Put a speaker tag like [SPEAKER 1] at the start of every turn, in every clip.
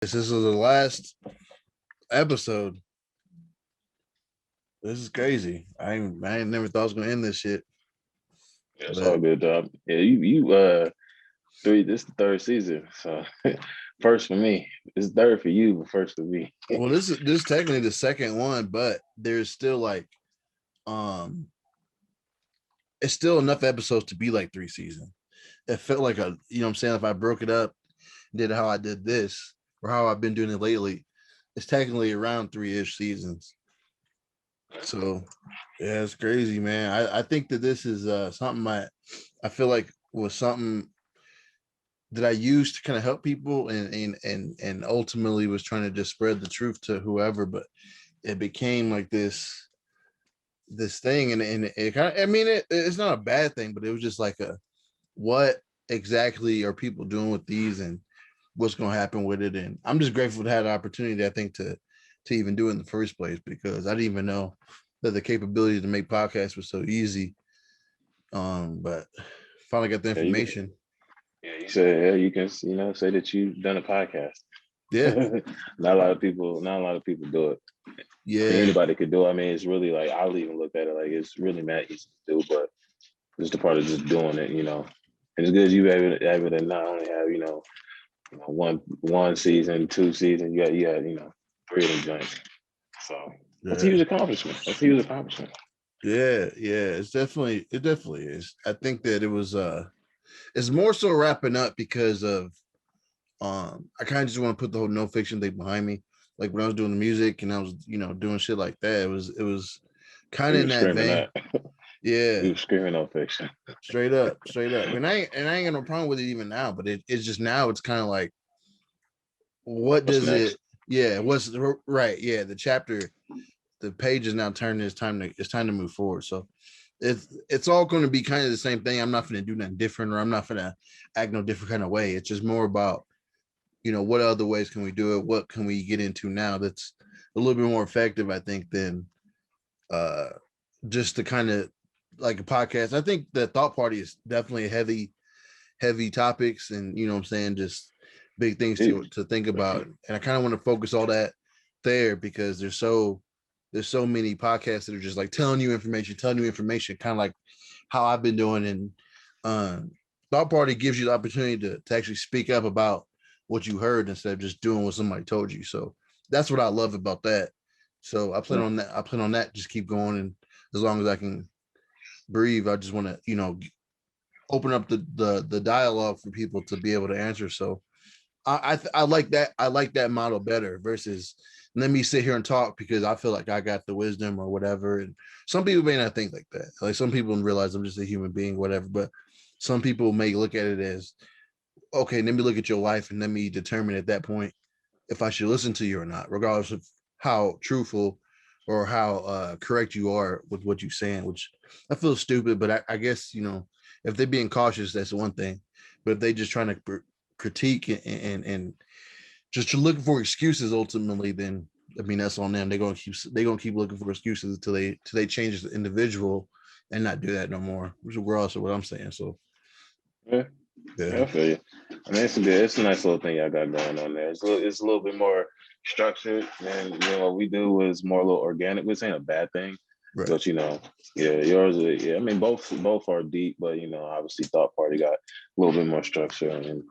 [SPEAKER 1] This is the last episode. This is crazy. I ain't never thought I was gonna end this shit.
[SPEAKER 2] Yeah, it's all
[SPEAKER 1] But
[SPEAKER 2] good, dog. Yeah, you three. This is the third season, so first for me. It's third for you, but first for me.
[SPEAKER 1] well, this is technically the second one, but there's still like um it's still enough episodes to be like 3 seasons. It felt like what I'm saying, if I broke it up, did how I did this or how I've been doing it lately, it's technically around 3-ish seasons. So yeah, it's crazy, man. I think that this is something I feel like was something that I used to kind of help people and ultimately was trying to just spread the truth to whoever, but it became like this thing and it kind of, I mean, it's not a bad thing, but it was just like a what exactly are people doing with these and what's going to happen with it. And I'm just grateful to have the opportunity, I think, to even do it in the first place, because I didn't even know that the capability to make podcasts was so easy. But finally got the
[SPEAKER 2] Yeah, you,
[SPEAKER 1] information.
[SPEAKER 2] yeah, you said yeah, you can say that you've done a podcast.
[SPEAKER 1] Yeah,
[SPEAKER 2] Not a lot of people do it. I mean,
[SPEAKER 1] yeah,
[SPEAKER 2] anybody could do it. I mean, it's really like I'll even look at it like it's really not easy to do, but it's the part of just doing it, And it's good you able to not only have one season, 2 seasons. You got three of them joints. So that's a
[SPEAKER 1] yeah.
[SPEAKER 2] huge accomplishment. That's a huge accomplishment.
[SPEAKER 1] Yeah. It definitely is. I think that it was it's more so wrapping up because of I kind of just want to put the whole no fiction thing behind me. Like when I was doing the music and I was, doing shit like that, it was kind
[SPEAKER 2] We
[SPEAKER 1] of
[SPEAKER 2] were
[SPEAKER 1] in that
[SPEAKER 2] screaming
[SPEAKER 1] vein.
[SPEAKER 2] that.
[SPEAKER 1] Yeah,
[SPEAKER 2] We were screaming on fiction.
[SPEAKER 1] straight up. And I ain't got no problem with it even now, but it's just now it's kind of like, what
[SPEAKER 2] What's
[SPEAKER 1] does it,
[SPEAKER 2] next?
[SPEAKER 1] yeah, what's right, yeah, the page is now turning. It's time to move forward. So it's all going to be kind of the same thing. I'm not going to do nothing different, or I'm not going to act no different kind of way. It's just more about, what other ways can we do it? What can we get into now that's a little bit more effective, I think, than uh just the kind of like a podcast. I think the thought party is definitely a heavy topics, and what I'm saying, just big things
[SPEAKER 2] It,
[SPEAKER 1] to think about. And I kind of want to focus all that there, because there's so many podcasts that are just like telling you information, kind of like how I've been doing. And thought party gives you the opportunity to actually speak up about what you heard instead of just doing what somebody told you. So that's what I love about that. So I plan on that. I plan on that. Just keep going, and as long as I can breathe, I just want to, open up the dialogue for people to be able to answer. So I like that. I like that model better versus let me sit here and talk because I feel like I got the wisdom or whatever. And some people may not think like that. Like some people realize I'm just a human being, whatever. But some people may look at it as, okay, let me look at your life and let me determine at that point if I should listen to you or not, regardless of how truthful or how correct you are with what you're saying, which I feel stupid. But I guess, if they're being cautious, that's one thing. But if they just trying to critique and just looking for excuses ultimately, then I mean that's on them. They're gonna keep looking for excuses until they change as an individual and not do that no more. Which is also what I'm saying. So
[SPEAKER 2] yeah,
[SPEAKER 1] yeah,
[SPEAKER 2] yeah, I feel you. I mean, it's a good, it's a nice little thing y'all got going on there. It's a little bit more structured, and what we do is more a little organic, which ain't a bad thing.
[SPEAKER 1] right.
[SPEAKER 2] But yeah, yours, yeah. I mean, both are deep, but obviously, Thought Party got a little bit more structure, and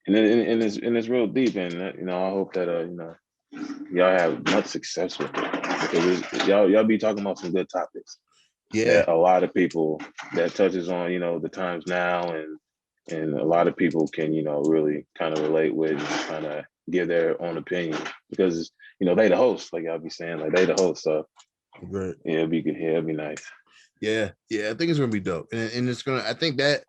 [SPEAKER 2] it's real deep, and I hope that y'all have much success with it because y'all be talking about some good topics
[SPEAKER 1] Yeah,
[SPEAKER 2] that a lot of people that touches on the times now, and a lot of people can really kind of relate with and kind of give their own opinion because they the host, like y'all be saying, like they the host. So
[SPEAKER 1] right.
[SPEAKER 2] yeah, it'd be good. Yeah, it'd be nice.
[SPEAKER 1] Yeah. I think it's gonna be dope, and it's gonna. I think that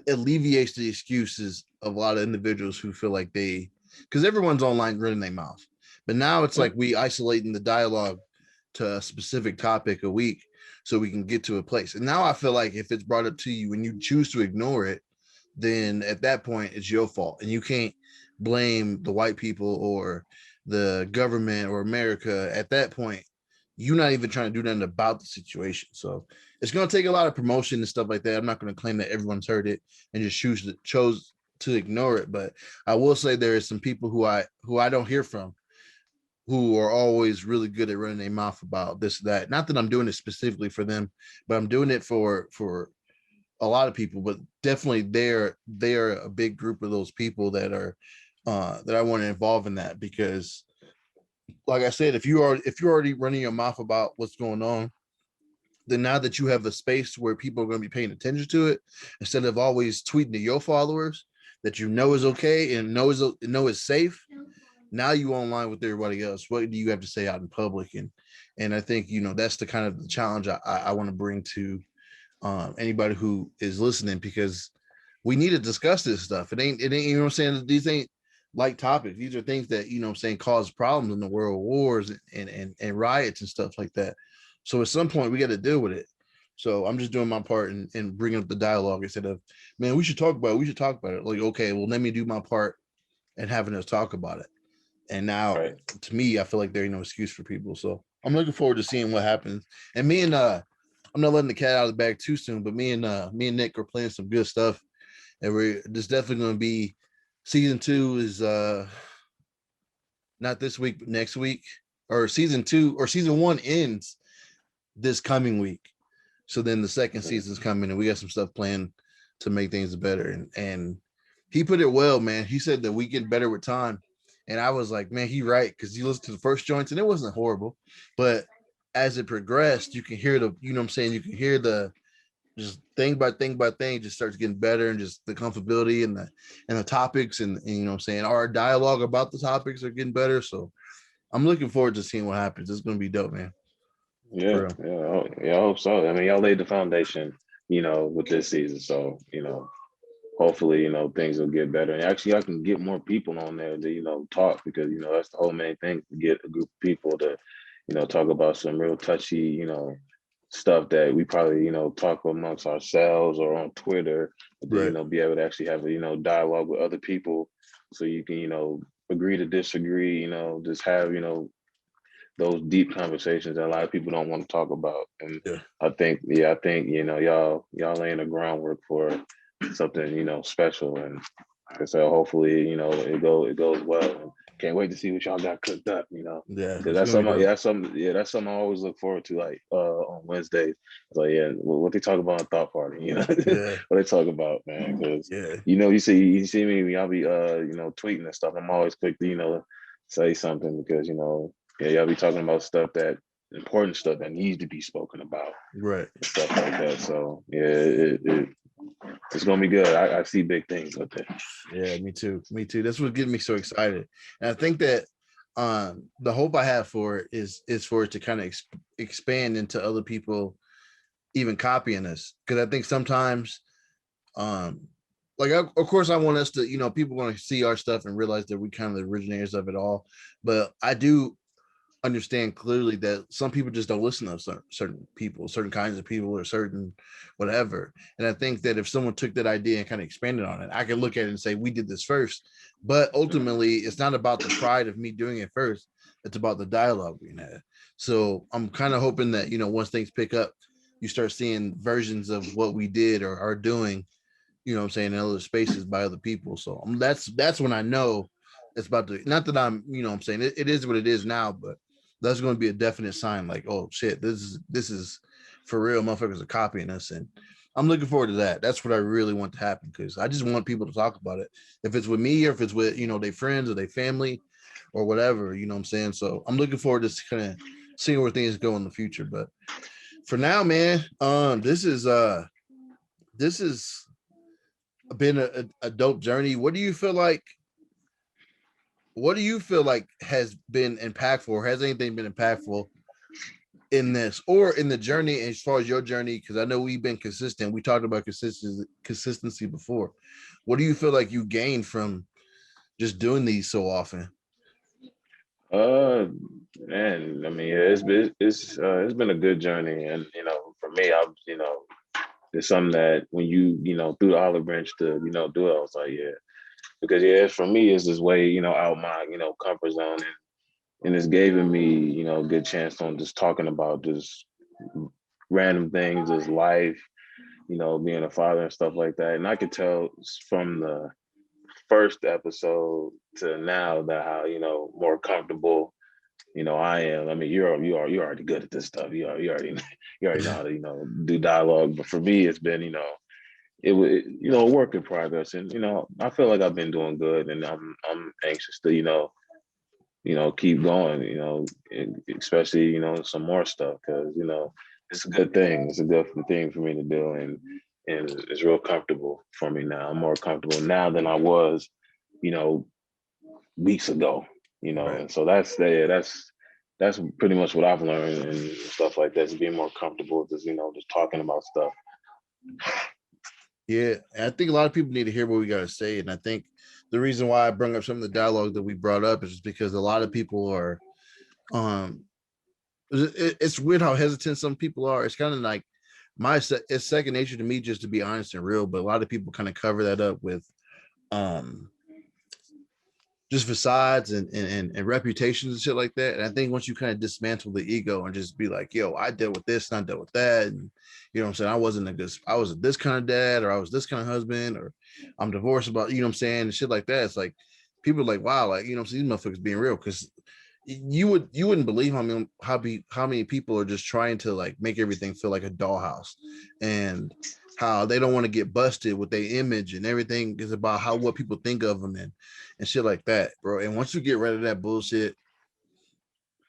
[SPEAKER 1] alleviates the excuses of a lot of individuals who feel like because everyone's online running their mouth, but now it's
[SPEAKER 2] Yeah,
[SPEAKER 1] like we isolating the dialogue to a specific topic a week so we can get to a place. And now I feel like if it's brought up to you and you choose to ignore it, then at that point it's your fault, and you can't blame the white people or the government or America. At that point, you're not even trying to do nothing about the situation. So it's going to take a lot of promotion and stuff like that. I'm not going to claim that everyone's heard it and just chose to ignore it. But I will say there is some people who I don't hear from, who are always really good at running their mouth about this, that. Not that I'm doing it specifically for them, but I'm doing it for a lot of people. But definitely they're a big group of those people that I want to involve in that, because like I said, if you're already running your mouth about what's going on, then now that you have a space where people are going to be paying attention to it, instead of always tweeting to your followers that you know is okay and know is safe, now you online with everybody else. What do you have to say out in public? And I think that's the kind of the challenge I want to bring to anybody who is listening, because we need to discuss this stuff. It ain't you know what I'm saying. These ain't light topics. These are things that I'm saying cause problems in the world, wars and riots and stuff like that. So at some point we got to deal with it. So I'm just doing my part and bringing up the dialogue instead of, man, we should talk about it. We should talk about it. Like, okay, well, let me do my part and having us talk about it. And now,
[SPEAKER 2] Right.
[SPEAKER 1] to me, I feel like there ain't no excuse for people. So I'm looking forward to seeing what happens. And I'm not letting the cat out of the bag too soon, but me and Nick are playing some good stuff, and there's definitely going to be season 2 is not this week, but next week, or season 1 ends this coming week. So then the second season's coming, and we got some stuff planned to make things better. And he put it well, man. He said that we get better with time. And I was like, man, he right, because you listen to the first joints and it wasn't horrible. But as it progressed, you can hear what I'm saying? You can hear the just thing by thing by thing just starts getting better, and just the comfortability and the topics and you know what I'm saying, our dialogue about the topics are getting better. So I'm looking forward to seeing what happens. It's gonna be dope, man.
[SPEAKER 2] Yeah,
[SPEAKER 1] For real.
[SPEAKER 2] yeah, I hope so. I mean, y'all laid the foundation, with this season. So, hopefully, things will get better. And actually, I can get more people on there to, talk, because, that's the whole main thing, to get a group of people to, talk about some real touchy, stuff that we probably, talk amongst ourselves or on Twitter, but then,
[SPEAKER 1] Right.
[SPEAKER 2] be able to actually have a, dialogue with other people, so you can, agree to disagree, just have, those deep conversations that a lot of people don't want to talk about. And
[SPEAKER 1] Yeah.
[SPEAKER 2] I think, y'all laying the groundwork for something, special. And like I said, hopefully, it goes well. And can't wait to see what y'all got cooked up,
[SPEAKER 1] Yeah.
[SPEAKER 2] because
[SPEAKER 1] It's gonna be dope.
[SPEAKER 2] that's something I always look forward to, like on Wednesdays. So yeah, what they talk about on Thought Party,
[SPEAKER 1] Yeah.
[SPEAKER 2] what they talk about, man. Because
[SPEAKER 1] Yeah.
[SPEAKER 2] you see me when y'all be tweeting and stuff. I'm always quick to say something, because yeah, y'all be talking about important stuff that needs to be spoken about
[SPEAKER 1] Right.
[SPEAKER 2] and stuff like that. So yeah, it's gonna be good. I see big things with it.
[SPEAKER 1] Yeah, me too. Me too. That's what getting me so excited. And I think that the hope I have for it is for it to kind of expand into other people even copying us. Because I think sometimes like of course I want us to, people want to see our stuff and realize that we kind of the originators of it all. But I do understand clearly that some people just don't listen to certain people, certain kinds of people, or certain whatever. And I think that if someone took that idea and kind of expanded on it, I could look at it and say, we did this first. But ultimately, it's not about the pride of me doing it first. It's about the dialogue we had. So I'm kind of hoping that, once things pick up, you start seeing versions of what we did or are doing, what I'm saying, in other spaces by other people. So that's when I know it's about to, not that I'm, I'm saying it is what it is now, but that's going to be a definite sign, like, oh shit, this is for real. Motherfuckers are copying us. And I'm looking forward to that. That's what I really want to happen, because I just want people to talk about it. If it's with me or if it's with, their friends or their family or whatever, what I'm saying. So I'm looking forward to kind of seeing where things go in the future. But for now, man, this is been a dope journey. What do you feel like has been impactful, or has anything been impactful in this or in the journey, as far as your journey? Because I know we've been consistent. We talked about consistency before. What do you feel like you gained from just doing these so often?
[SPEAKER 2] Uh, Man, I mean, yeah, it's been a good journey. And for me, it's something that when through the olive branch to do it, I was like, yeah, because yeah, for me, it's this way out my comfort zone, and it's giving me a good chance on just talking about just random things, just life, being a father and stuff like that. And I could tell from first episode to now, that how more comfortable I am. I mean, you're already good at this stuff. You already you already know how to do dialogue. But for me, it's been it was a work in progress, and I feel like I've been doing good, and I'm anxious to keep going. Especially some more stuff, because it's a good thing. It's a good thing for me to do, and it's real comfortable for me now. I'm more comfortable now than I was, you know, weeks ago.
[SPEAKER 1] Right.
[SPEAKER 2] And so that's pretty much what I've learned and stuff like that. Is being more comfortable, just talking about stuff.
[SPEAKER 1] Yeah, I think a lot of people need to hear what we got to say, and I think the reason why I bring up some of the dialogue that we brought up is just because a lot of people are, um, it's weird how hesitant some people are. It's kind of like it's second nature to me just to be honest and real, but a lot of people kind of cover that up with, um, just facades and reputations and shit like that. And I think once you kind of dismantle the ego and just be like, yo, I dealt with this and I dealt with that. And you know what I'm saying? I was this kind of dad, or I was this kind of husband, or I'm divorced about, you know what I'm saying? And shit like that. It's like people are like, wow, like, you know what I'm saying? These motherfuckers being real. Cause you wouldn't believe how many people are just trying to like make everything feel like a dollhouse, and how they don't want to get busted with their image, and everything is about how what people think of them, and shit like that, bro. And once you get rid of that bullshit,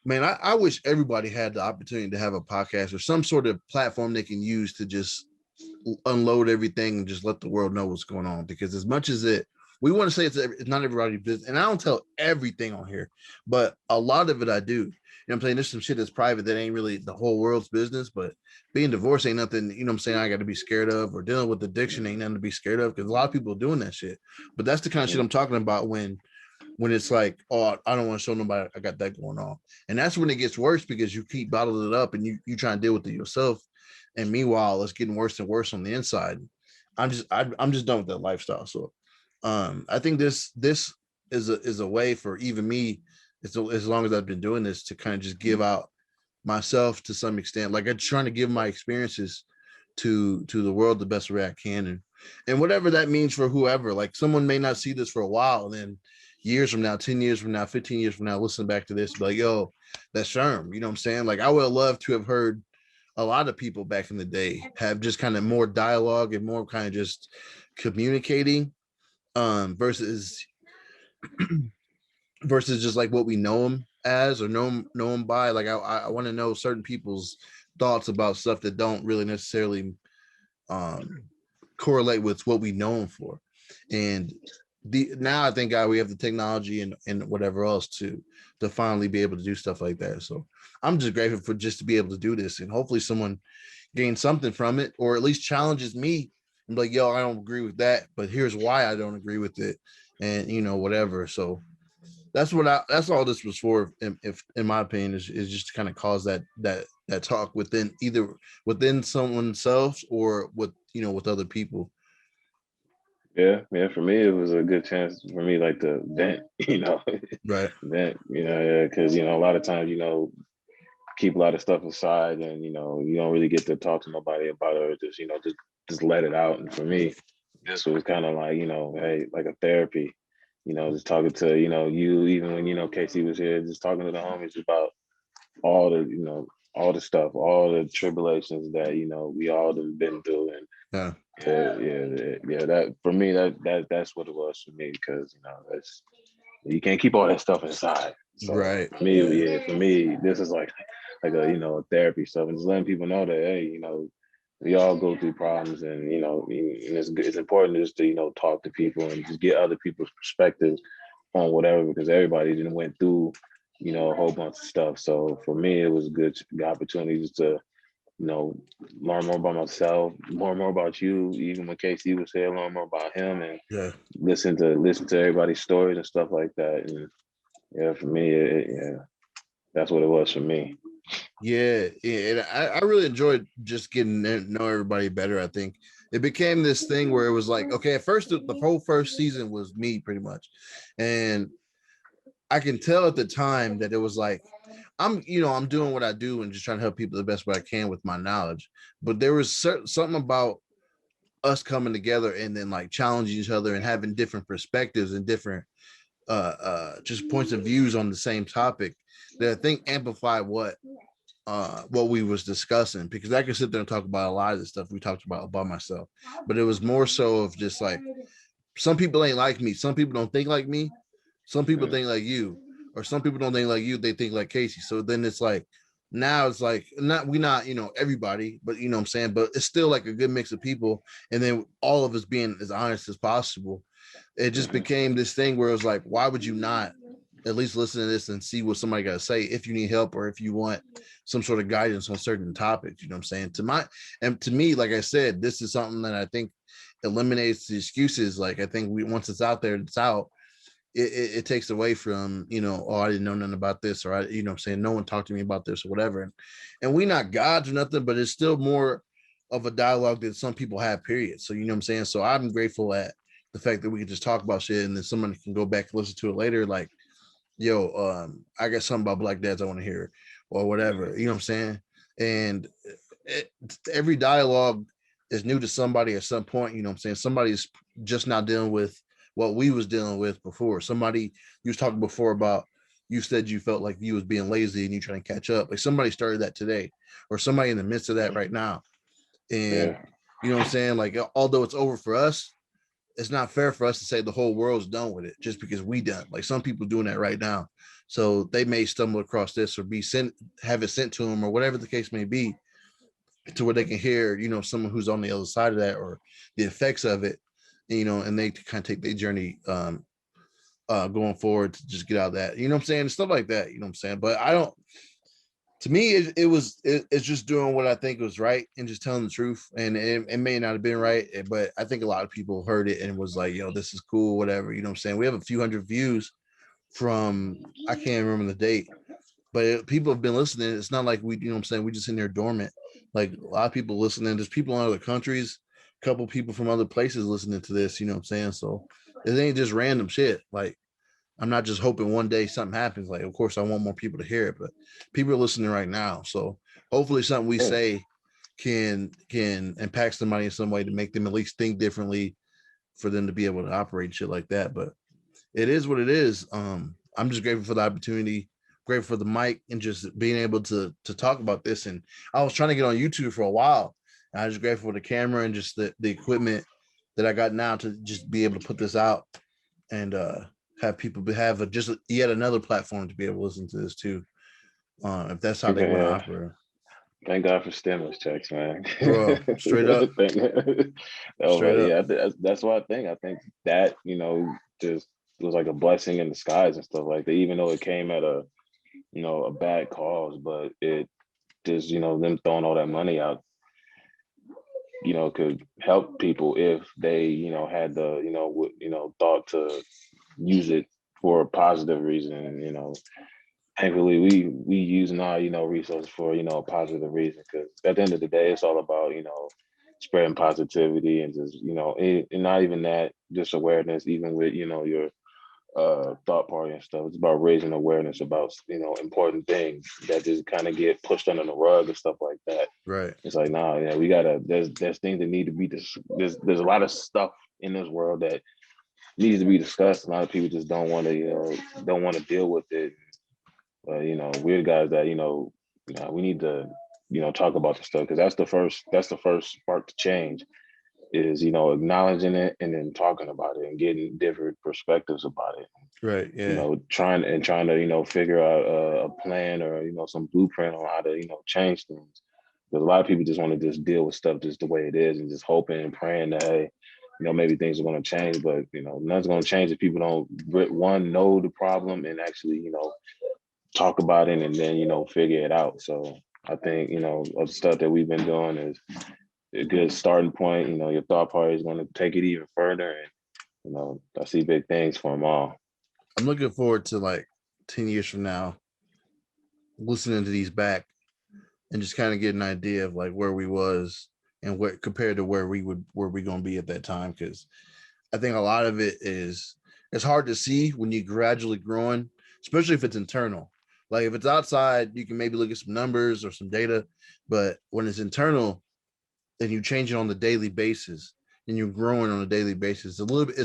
[SPEAKER 1] man, I wish everybody had the opportunity to have a podcast or some sort of platform they can use to just unload everything and just let the world know what's going on. Because as much as we want to say it's not everybody's business, and I don't tell everything on here, but a lot of it I do. You know what I'm saying? There's some shit that's private that ain't really the whole world's business, but being divorced ain't nothing, you know what I'm saying, I got to be scared of, or dealing with addiction ain't nothing to be scared of, because a lot of people are doing that shit. But that's the kind of shit I'm talking about when it's like, oh, I don't want to show nobody I got that going on. And that's when it gets worse, because you keep bottling it up and you try and deal with it yourself. And meanwhile, it's getting worse and worse on the inside. I'm just done with that lifestyle. So I think this is a way for even me, as long as I've been doing this, to kind of just give out myself to some extent. Like I'm trying to give my experiences to the world the best way I can, and whatever that means for whoever. Like someone may not see this for a while, and then years from now, 10 years from now, 15 years from now, listen back to this, be like, yo, that's Sherm. You know what I'm saying? Like I would have loved to have heard a lot of people back in the day have just kind of more dialogue and more kind of just communicating, versus versus just like what we know them as, or know them by. Like I want to know certain people's thoughts about stuff that don't really necessarily um correlate with what we know them for. And now I thank God we have the technology and whatever else to finally be able to do stuff like that. So I'm just grateful for just to be able to do this, and hopefully someone gains something from it, or at least challenges me and be like, yo, I don't agree with that, but here's why I don't agree with it, and whatever. So that's all this was for, if in my opinion, is just to kind of cause that talk within, either within someone's self, or with with other people.
[SPEAKER 2] Yeah. For me, it was a good chance for me, like, to vent,
[SPEAKER 1] Right.
[SPEAKER 2] vent, yeah, because a lot of times, keep a lot of stuff aside, and you don't really get to talk to nobody about it, or just let it out. And for me, this was kind of like, hey, like a therapy, just talking to you, even when Casey was here, just talking to the homies about all the all the stuff, all the tribulations that we all have been through. And
[SPEAKER 1] Yeah.
[SPEAKER 2] yeah, that for me, that's what it was for me, because that's, you can't keep all that stuff inside. So
[SPEAKER 1] Right.
[SPEAKER 2] for me,
[SPEAKER 1] Yeah.
[SPEAKER 2] yeah, for me, this is like a a therapy stuff, and just letting people know that, hey, we all go through problems, and and it's important just to talk to people and just get other people's perspectives on whatever, because everybody didn't went through a whole bunch of stuff. So for me, it was a good opportunity just to learn more about myself, learn more about you. Even when KC was here, learn more about him, and
[SPEAKER 1] Yeah.
[SPEAKER 2] listen to everybody's stories and stuff like that. And yeah, for me, yeah, that's what it was for me.
[SPEAKER 1] Yeah, and I really enjoyed just getting to know everybody better. I think it became this thing where it was like, okay, at first the whole first season was me pretty much, and I can tell at the time that it was like, I'm doing what I do and just trying to help people the best way I can with my knowledge. But there was something about us coming together and then like challenging each other and having different perspectives and different just points of views on the same topic that I think amplify what we was discussing, because I could sit there and talk about a lot of the stuff we talked about myself, but it was more so of just like some people ain't like me, some people don't think like me, some people think like you, or some people don't think like you, they think like Casey. So then it's like now it's like not everybody, but you know what I'm saying, but it's still like a good mix of people, and then all of us being as honest as possible. It just became this thing where it was like, why would you not at least listen to this and see what somebody got to say if you need help or if you want some sort of guidance on certain topics? You know what I'm saying? To me, like I said, this is something that I think eliminates the excuses. Like I think once it's out there, it's out. It takes away from, oh, I didn't know nothing about this, or you know what I'm saying, no one talked to me about this or whatever. And we not gods or nothing, but it's still more of a dialogue that some people have, period. So you know what I'm saying? So I'm grateful at the fact that we can just talk about shit and then somebody can go back and listen to it later. Like, yo, I got something about black dads I want to hear or whatever, you know what I'm saying? And every dialogue is new to somebody at some point, you know what I'm saying? Somebody's just not dealing with what we was dealing with before. Somebody, you was talking before about, you said you felt like you was being lazy and you trying to catch up. Like somebody started that today, or somebody in the midst of that right now. And you know what I'm saying? Like, although it's over for us, it's not fair for us to say the whole world's done with it just because we done. Like some people doing that right now. So they may stumble across this or have it sent to them or whatever the case may be, to where they can hear, someone who's on the other side of that or the effects of it, and they kind of take their journey going forward to just get out of that, you know what I'm saying? And stuff like that, you know what I'm saying? But to me, it's just doing what I think was right and just telling the truth. And it may not have been right, but I think a lot of people heard it and was like, yo, this is cool, whatever, you know what I'm saying? We have a few hundred views from, I can't remember the date, but people have been listening. It's not like we, you know what I'm saying, we just in there dormant. Like a lot of people listening. There's people in other countries, a couple people from other places listening to this, you know what I'm saying? So it ain't just random shit. Like I'm not just hoping one day something happens. Like, of course, I want more people to hear it, but people are listening right now. So hopefully something we say can impact somebody in some way to make them at least think differently, for them to be able to operate shit like that. But it is what it is. I'm just grateful for the opportunity, grateful for the mic, and just being able to talk about this. And I was trying to get on YouTube for a while. And I was grateful for the camera and just the equipment that I got now to just be able to put this out and have people have just yet another platform to be able to listen to this too. If that's how they want to operate.
[SPEAKER 2] Thank God for stimulus checks, man.
[SPEAKER 1] Bro, straight up.
[SPEAKER 2] Straight up. Yeah, that's what I think. I think that, just was like a blessing in disguise and stuff like that, even though it came at a bad cause, but it just, them throwing all that money out, could help people if they, had the, thought to use it for a positive reason. Thankfully we using our, resources for, a positive reason, because at the end of the day, it's all about, spreading positivity and just, and not even that, just awareness, even with, your thought party and stuff. It's about raising awareness about, important things that just kind of get pushed under the rug and stuff like that.
[SPEAKER 1] Right.
[SPEAKER 2] It's like, nah, yeah, we gotta, there's things that need to be, there's a lot of stuff in this world that needs to be discussed. A lot of people just don't want to, don't want to deal with it. But, we're the guys that, we need to, talk about the stuff, because that's the first spark to change, is, acknowledging it and then talking about it and getting different perspectives about it.
[SPEAKER 1] Right. Yeah.
[SPEAKER 2] Trying to, figure out a plan or, some blueprint on how to, change things. Because a lot of people just want to just deal with stuff just the way it is and just hoping and praying that, hey, maybe things are going to change, but, nothing's going to change if people don't, know the problem and actually, talk about it and then, figure it out. So I think, the stuff that we've been doing is a good starting point. Your thought party is going to take it even further, and I see big things for them all.
[SPEAKER 1] I'm looking forward to like 10 years from now, listening to these back and just kind of get an idea of like where we was and where compared to where we going to be at that time. Because I think a lot of it is, it's hard to see when you're gradually growing, especially if it's internal. Like if it's outside, you can maybe look at some numbers or some data, but when it's internal and you change it on the daily basis, and you're growing on a daily basis, it's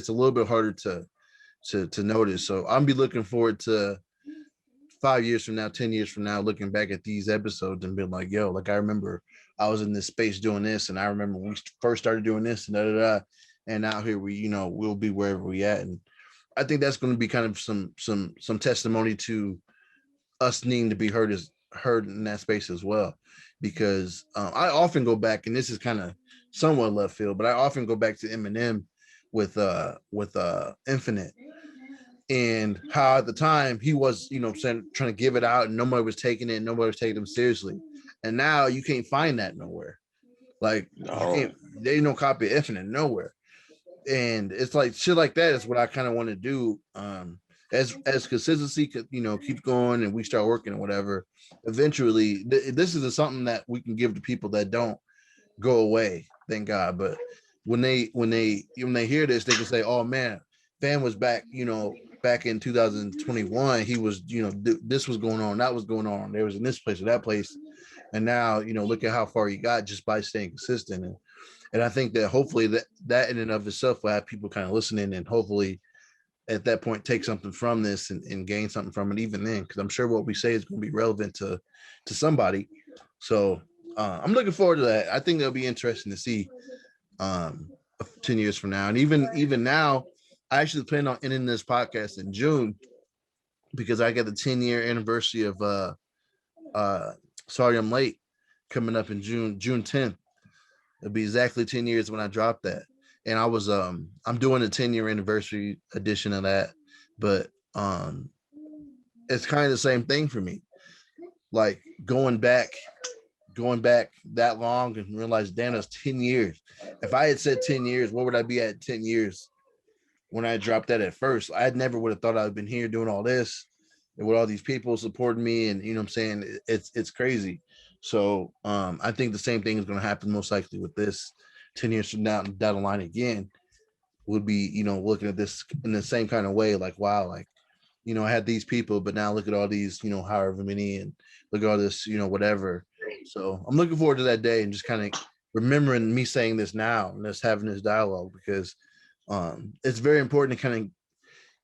[SPEAKER 1] a little bit harder to notice. So I'm be looking forward to 5 years from now, 10 years from now, looking back at these episodes and being like, yo, like I remember I was in this space doing this, and I remember we first started doing this and da da da. And now here we, we'll be wherever we at. And I think that's going to be kind of some testimony to us needing to be heard in that space as well. Because I often go back, and this is kind of somewhat left field, but I often go back to Eminem with Infinite, and how at the time he was, trying to give it out, and nobody was taking it, nobody was taking him seriously. And now you can't find that nowhere. Like you can't, there ain't no copy of Infinite nowhere. And it's like shit like that is what I kind of want to do. As consistency could, keep going, and we start working or whatever, eventually this is something that we can give to people that don't go away, thank God. But when they hear this, they can say, oh man, Fan was back, back in 2021. He was, this was going on, that was going on, there was in this place or that place. And now, look at how far he got just by staying consistent. And I think that hopefully that in and of itself will have people kind of listening, and hopefully at that point take something from this and gain something from it even then, because I'm sure what we say is going to be relevant to somebody. So I'm looking forward to that. I think it'll be interesting to see 10 years from now. And even now, I actually plan on ending this podcast in June, because I got the 10-year anniversary of Sorry I'm Late coming up in June 10th. It'll be exactly 10 years when I dropped that. And I'm doing a 10-year anniversary edition of that, but it's kind of the same thing for me. Like going back that long and realize, damn, that's 10 years. If I had said 10 years, what would I be at 10 years when I dropped that at first? I never would have thought I'd been here doing all this and with all these people supporting me. And what I'm saying? It's crazy. So I think the same thing is going to happen most likely with this 10 years from now down the line again. Would be, looking at this in the same kind of way, like, wow, like, I had these people, but now look at all these, however many, and look at all this, whatever. So I'm looking forward to that day, and just kind of remembering me saying this now and us having this dialogue, because it's very important to kind of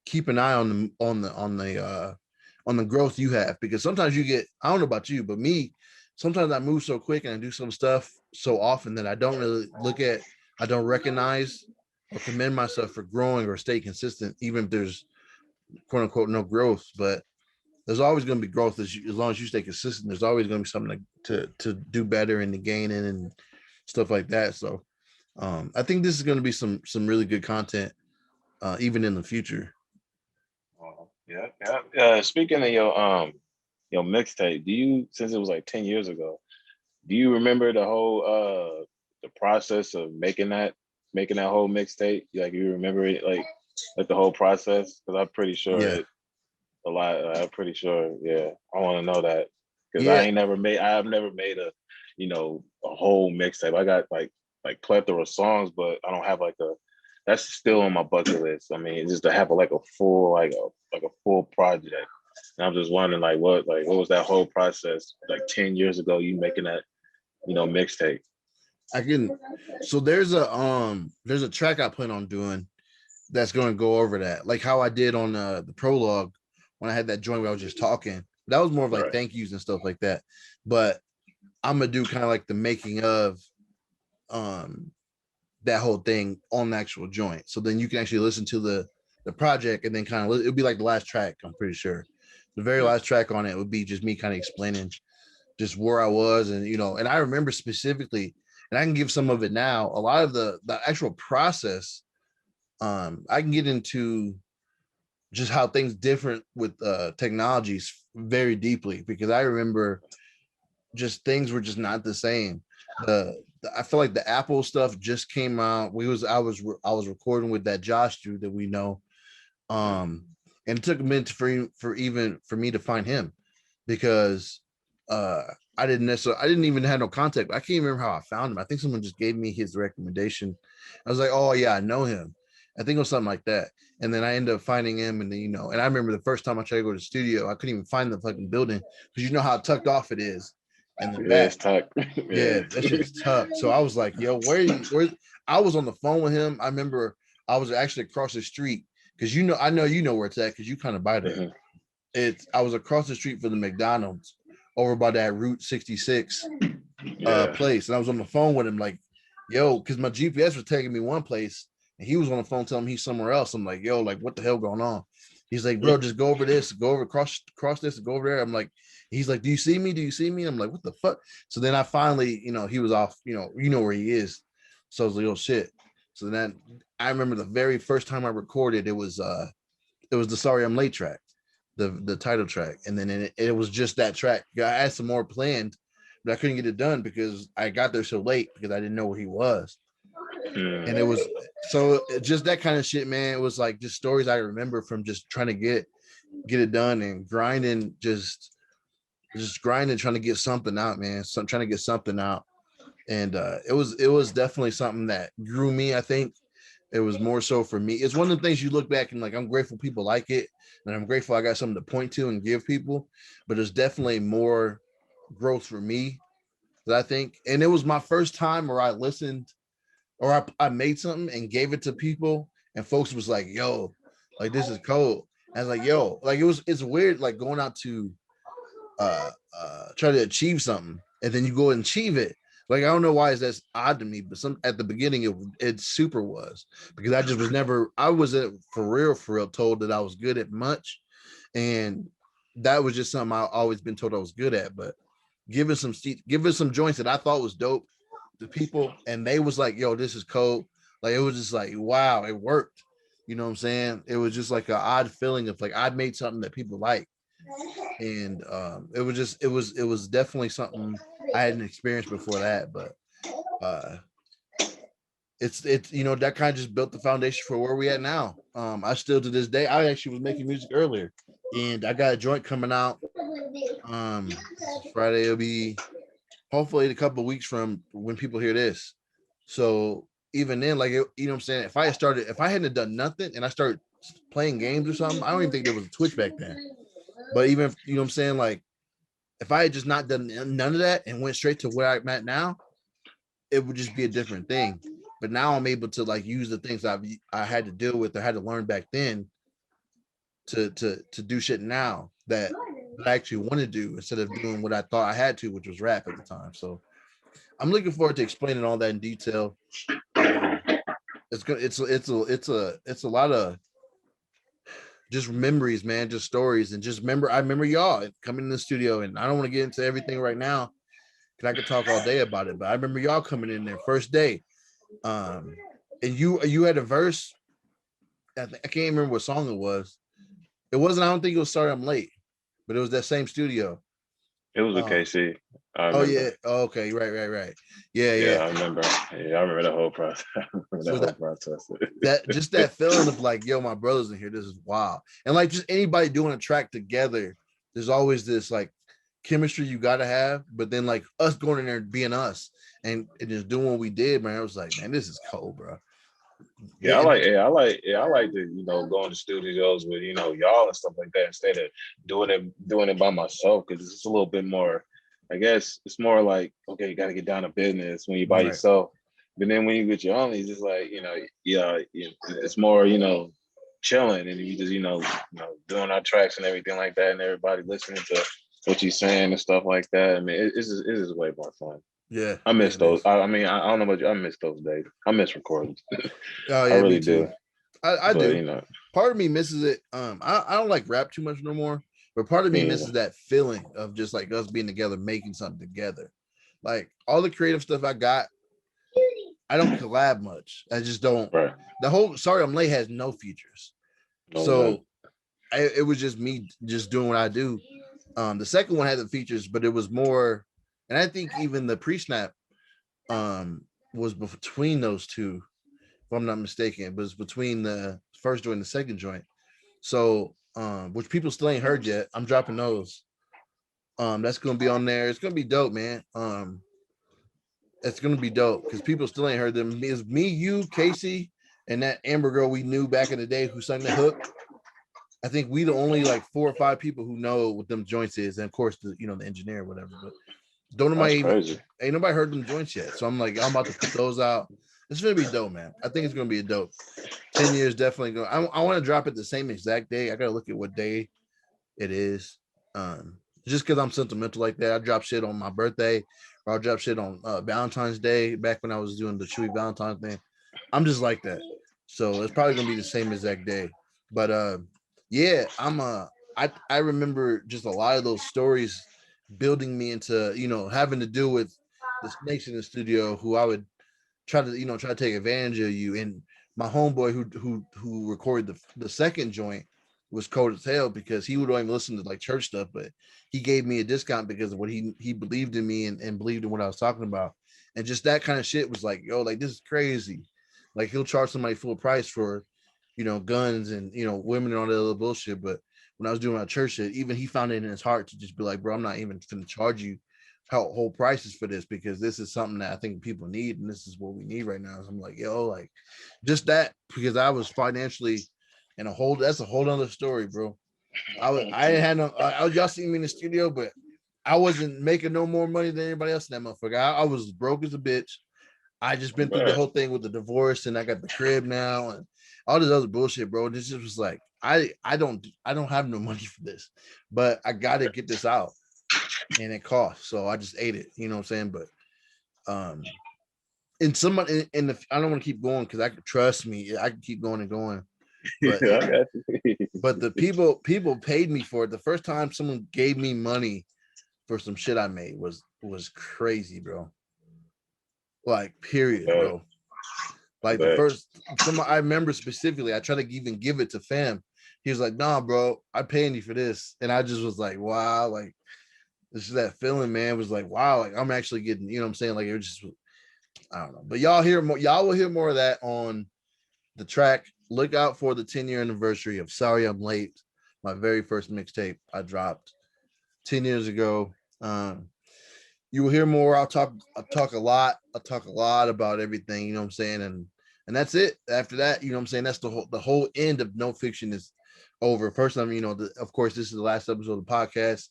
[SPEAKER 1] keep an eye on the growth you have, because sometimes you get, I don't know about you, but me, sometimes I move so quick and I do some stuff so often that I don't really I don't recognize or commend myself for growing or stay consistent, even if there's quote unquote no growth. But there's always going to be growth as long as you stay consistent. There's always going to be something to do better and to gain in and stuff like that. So I think this is going to be some really good content, even in the future.
[SPEAKER 2] Yeah. Speaking of your mixtape, since it was like 10 years ago, do you remember the whole the process of making that whole mixtape? Like, you remember it, like the whole process? Because I'm pretty sure a lot. I'm pretty sure. Yeah, I want to know that, because I have never made a a whole mixtape. I got like plethora of songs, but I don't have like a. That's still on my bucket list. I mean, just to have a full a full project. And I'm just wondering, what was that whole process like 10 years ago? You making that mixtape?
[SPEAKER 1] So there's a track I plan on doing that's going to go over that, like how I did on the prologue when I had that joint where I was just talking. That was more of like thank yous and stuff like that. But I'm gonna do kind of like the making of that whole thing on the actual joint, so then you can actually listen to the project, and then kind of it'll be like the last track. I'm pretty sure the very last track on it would be just me kind of explaining just where I was, and and I remember specifically, and I can give some of it now. A lot of the actual process, I can get into just how things different with technologies very deeply, because I remember just things were just not the same. I feel like the Apple stuff just came out. I was recording with that Josh dude that we know, and it took a minute for me to find him, because I didn't even have no contact. I can't remember how I found him. I think someone just gave me his recommendation. I was like, oh yeah, I know him. I think it was something like that. And then I ended up finding him, and then, and I remember the first time I tried to go to the studio, I couldn't even find the fucking building, because you know how tucked off it is. and the
[SPEAKER 2] Yeah,
[SPEAKER 1] back.
[SPEAKER 2] it's tuck.
[SPEAKER 1] Yeah,
[SPEAKER 2] Yeah.
[SPEAKER 1] that shit's tough. So I was like, yo, where I was on the phone with him. I remember I was actually across the street because I know you know where it's at because you kind of by there.
[SPEAKER 2] Mhm.
[SPEAKER 1] I was across the street from the McDonald's over by that Route 66
[SPEAKER 2] Yeah.
[SPEAKER 1] place. And I was on the phone with him, like, yo, because my GPS was taking me one place and he was on the phone telling me he's somewhere else. I'm like, yo, like, what the hell going on? He's like, bro, just go over this, go over cross this, go over there. I'm like, he's like, do you see me? Do you see me? I'm like, what the fuck? So then I finally, he was off, you know where he is. So I was like, oh shit. So then I remember the very first time I recorded, it was the Sorry I'm Late track, the title track. And then it was just that track. I had some more planned, but I couldn't get it done because I got there so late because I didn't know where he was. And it was just that kind of shit, man. It was like just stories I remember from just trying to get it done and grinding, just grinding, trying to get something out, man. Trying to get something out. And it was definitely something that grew me. I think it was more so for me. It's one of the things you look back and like, I'm grateful people like it, and I'm grateful I got something to point to and give people. But there's definitely more growth for me that I think. And it was my first time where I listened or I made something and gave it to people, and folks was like, "Yo, like this is cold." And I was like, "Yo, like it's weird, like going out to try to achieve something, and then you go and achieve it." Like I don't know why that's odd to me, but some at the beginning it super was because I just was never I wasn't for real told that I was good at much, and that was just something I always been told I was good at. But giving some joints that I thought was dope to people, and they was like, "Yo, this is cold." Like it was just like, wow, it worked. You know what I'm saying? It was just like an odd feeling of like I made something that people like, and it was just it was definitely something I hadn't experienced before that. But uh, it's that kind of just built the foundation for where we at now. I still to this day I actually was making music earlier, and I got a joint coming out. Friday will be hopefully a couple of weeks from when people hear this. So even then, like you know what I'm saying, if I hadn't done nothing and I started playing games or something, I don't even think there was a Twitch back then. But even if, you know what I'm saying, like if I had just not done none of that and went straight to where I'm at now, it would just be a different thing. But now I'm able to like use the things I had to deal with or had to learn back then to do shit now that I actually want to do instead of doing what I thought I had to, which was rap at the time. So I'm looking forward to explaining all that in detail. It's good. It's a lot of just memories, man, just stories, and just I remember y'all coming in the studio, and I don't want to get into everything right now because I could talk all day about it. But I remember y'all coming in there first day, um, and you had a verse. I can't remember what song it was. It wasn't. I don't think it was "Sorry I'm Late," but it was that same studio.
[SPEAKER 2] It was a
[SPEAKER 1] Um,
[SPEAKER 2] KC. I
[SPEAKER 1] oh yeah.
[SPEAKER 2] remember.
[SPEAKER 1] Oh, okay. Right. Yeah,
[SPEAKER 2] Yeah,
[SPEAKER 1] yeah.
[SPEAKER 2] I remember. Yeah, I remember the whole process. I remember the
[SPEAKER 1] So
[SPEAKER 2] whole process.
[SPEAKER 1] that just that feeling of like, yo, my brother's in here. This is wild. And like just anybody doing a track together, there's always this like chemistry you gotta have. But then like us going in there and being us and just doing what we did, man. I was like, man, this is cold, bro. Getting
[SPEAKER 2] I like to, go into studios with, y'all and stuff like that instead of doing it by myself because it's just a little bit more, I guess it's more like, okay, you gotta get down to business when you're by
[SPEAKER 1] right.
[SPEAKER 2] yourself. But then when you get your own, it's just like, it's more, chilling and you just, doing our tracks and everything like that and everybody listening to what you're saying and stuff like that. I mean, it is way more fun.
[SPEAKER 1] Yeah,
[SPEAKER 2] I
[SPEAKER 1] yeah,
[SPEAKER 2] miss
[SPEAKER 1] it
[SPEAKER 2] those.
[SPEAKER 1] is.
[SPEAKER 2] I mean, I don't know about you. I miss those days. I miss recordings.
[SPEAKER 1] Oh
[SPEAKER 2] I
[SPEAKER 1] yeah, me
[SPEAKER 2] really
[SPEAKER 1] too.
[SPEAKER 2] do.
[SPEAKER 1] I
[SPEAKER 2] But
[SPEAKER 1] do. Part of me misses it. I don't like rap too much no more, but part of me
[SPEAKER 2] me
[SPEAKER 1] misses
[SPEAKER 2] either.
[SPEAKER 1] that feeling of just like us being together, making something together. Like all the creative stuff I got, I don't collab much. I just don't.
[SPEAKER 2] Right.
[SPEAKER 1] The whole Sorry I'm Late has no features.
[SPEAKER 2] No, none.
[SPEAKER 1] So it was just me just doing what I do. The second one had the features, but it was more, and I think even the pre-snap was between those two, if I'm not mistaken, but it's between the first joint and the second joint. So which people still ain't heard yet. I'm dropping those. That's gonna be on there. It's gonna be dope, man. It's gonna be dope because people still ain't heard them. It's me, you, Casey, and that Amber girl we knew back in the day who sung the hook. I think we the only like 4 or 5 people who know what them joints is, and of course the the engineer or whatever. But Don't
[SPEAKER 2] That's
[SPEAKER 1] nobody even
[SPEAKER 2] crazy.
[SPEAKER 1] ain't nobody heard them joints yet. So I'm like, I'm about to put those out. It's gonna be dope, man. I think it's gonna be a dope. 10 years definitely go. I want to drop it the same exact day. I gotta look at what day it is. Just because I'm sentimental like that. I drop shit on my birthday, or I'll drop shit on Valentine's Day back when I was doing the Chewy Valentine thing. I'm just like that. So it's probably gonna be the same exact day. But yeah, I remember just a lot of those stories building me into, having to deal with the snakes in the studio who I would try to take advantage of you. And my homeboy who recorded the second joint was cold as hell because he would only listen to like church stuff, but he gave me a discount because of what he believed in me and believed in what I was talking about. And just that kind of shit was like, yo, like this is crazy. Like he'll charge somebody full price for, guns and women and all that other bullshit. But when I was doing my church shit, even he found it in his heart to just be like, bro, I'm not even gonna charge you whole prices for this because this is something that I think people need and this is what we need right now. So I'm like, yo, like just that because I was financially in that's a whole other story, bro. I had no y'all see me in the studio, but I wasn't making no more money than anybody else in that motherfucker. I was broke as a bitch. I just been through the whole thing with the divorce and I got the crib now and all this other bullshit, bro. This just was like I don't have no money for this, but I gotta get this out and it costs. So I just ate it, you know what I'm saying? But and somebody in the I don't want to keep going because I could trust me, I can keep going and going. But
[SPEAKER 2] Yeah,
[SPEAKER 1] but the people paid me for it. The first time someone gave me money for some shit I made was crazy, bro. Like period, bro. Like the first I remember specifically, I tried to even give it to fam. He was like, nah, bro, I'm paying you for this. And I just was like, wow, like this is that feeling, man. It was like, wow, like I'm actually getting, you know what I'm saying? Like it was just I don't know. But y'all will hear more of that on the track. Look out for the 10-year anniversary of Sorry I'm Late, my very first mixtape I dropped 10 years ago. You will hear more. I'll talk a lot. I'll talk a lot about everything, you know what I'm saying? And that's it. After that, you know what I'm saying? That's the whole end of No Fiction is over. First time, of course, this is the last episode of the podcast.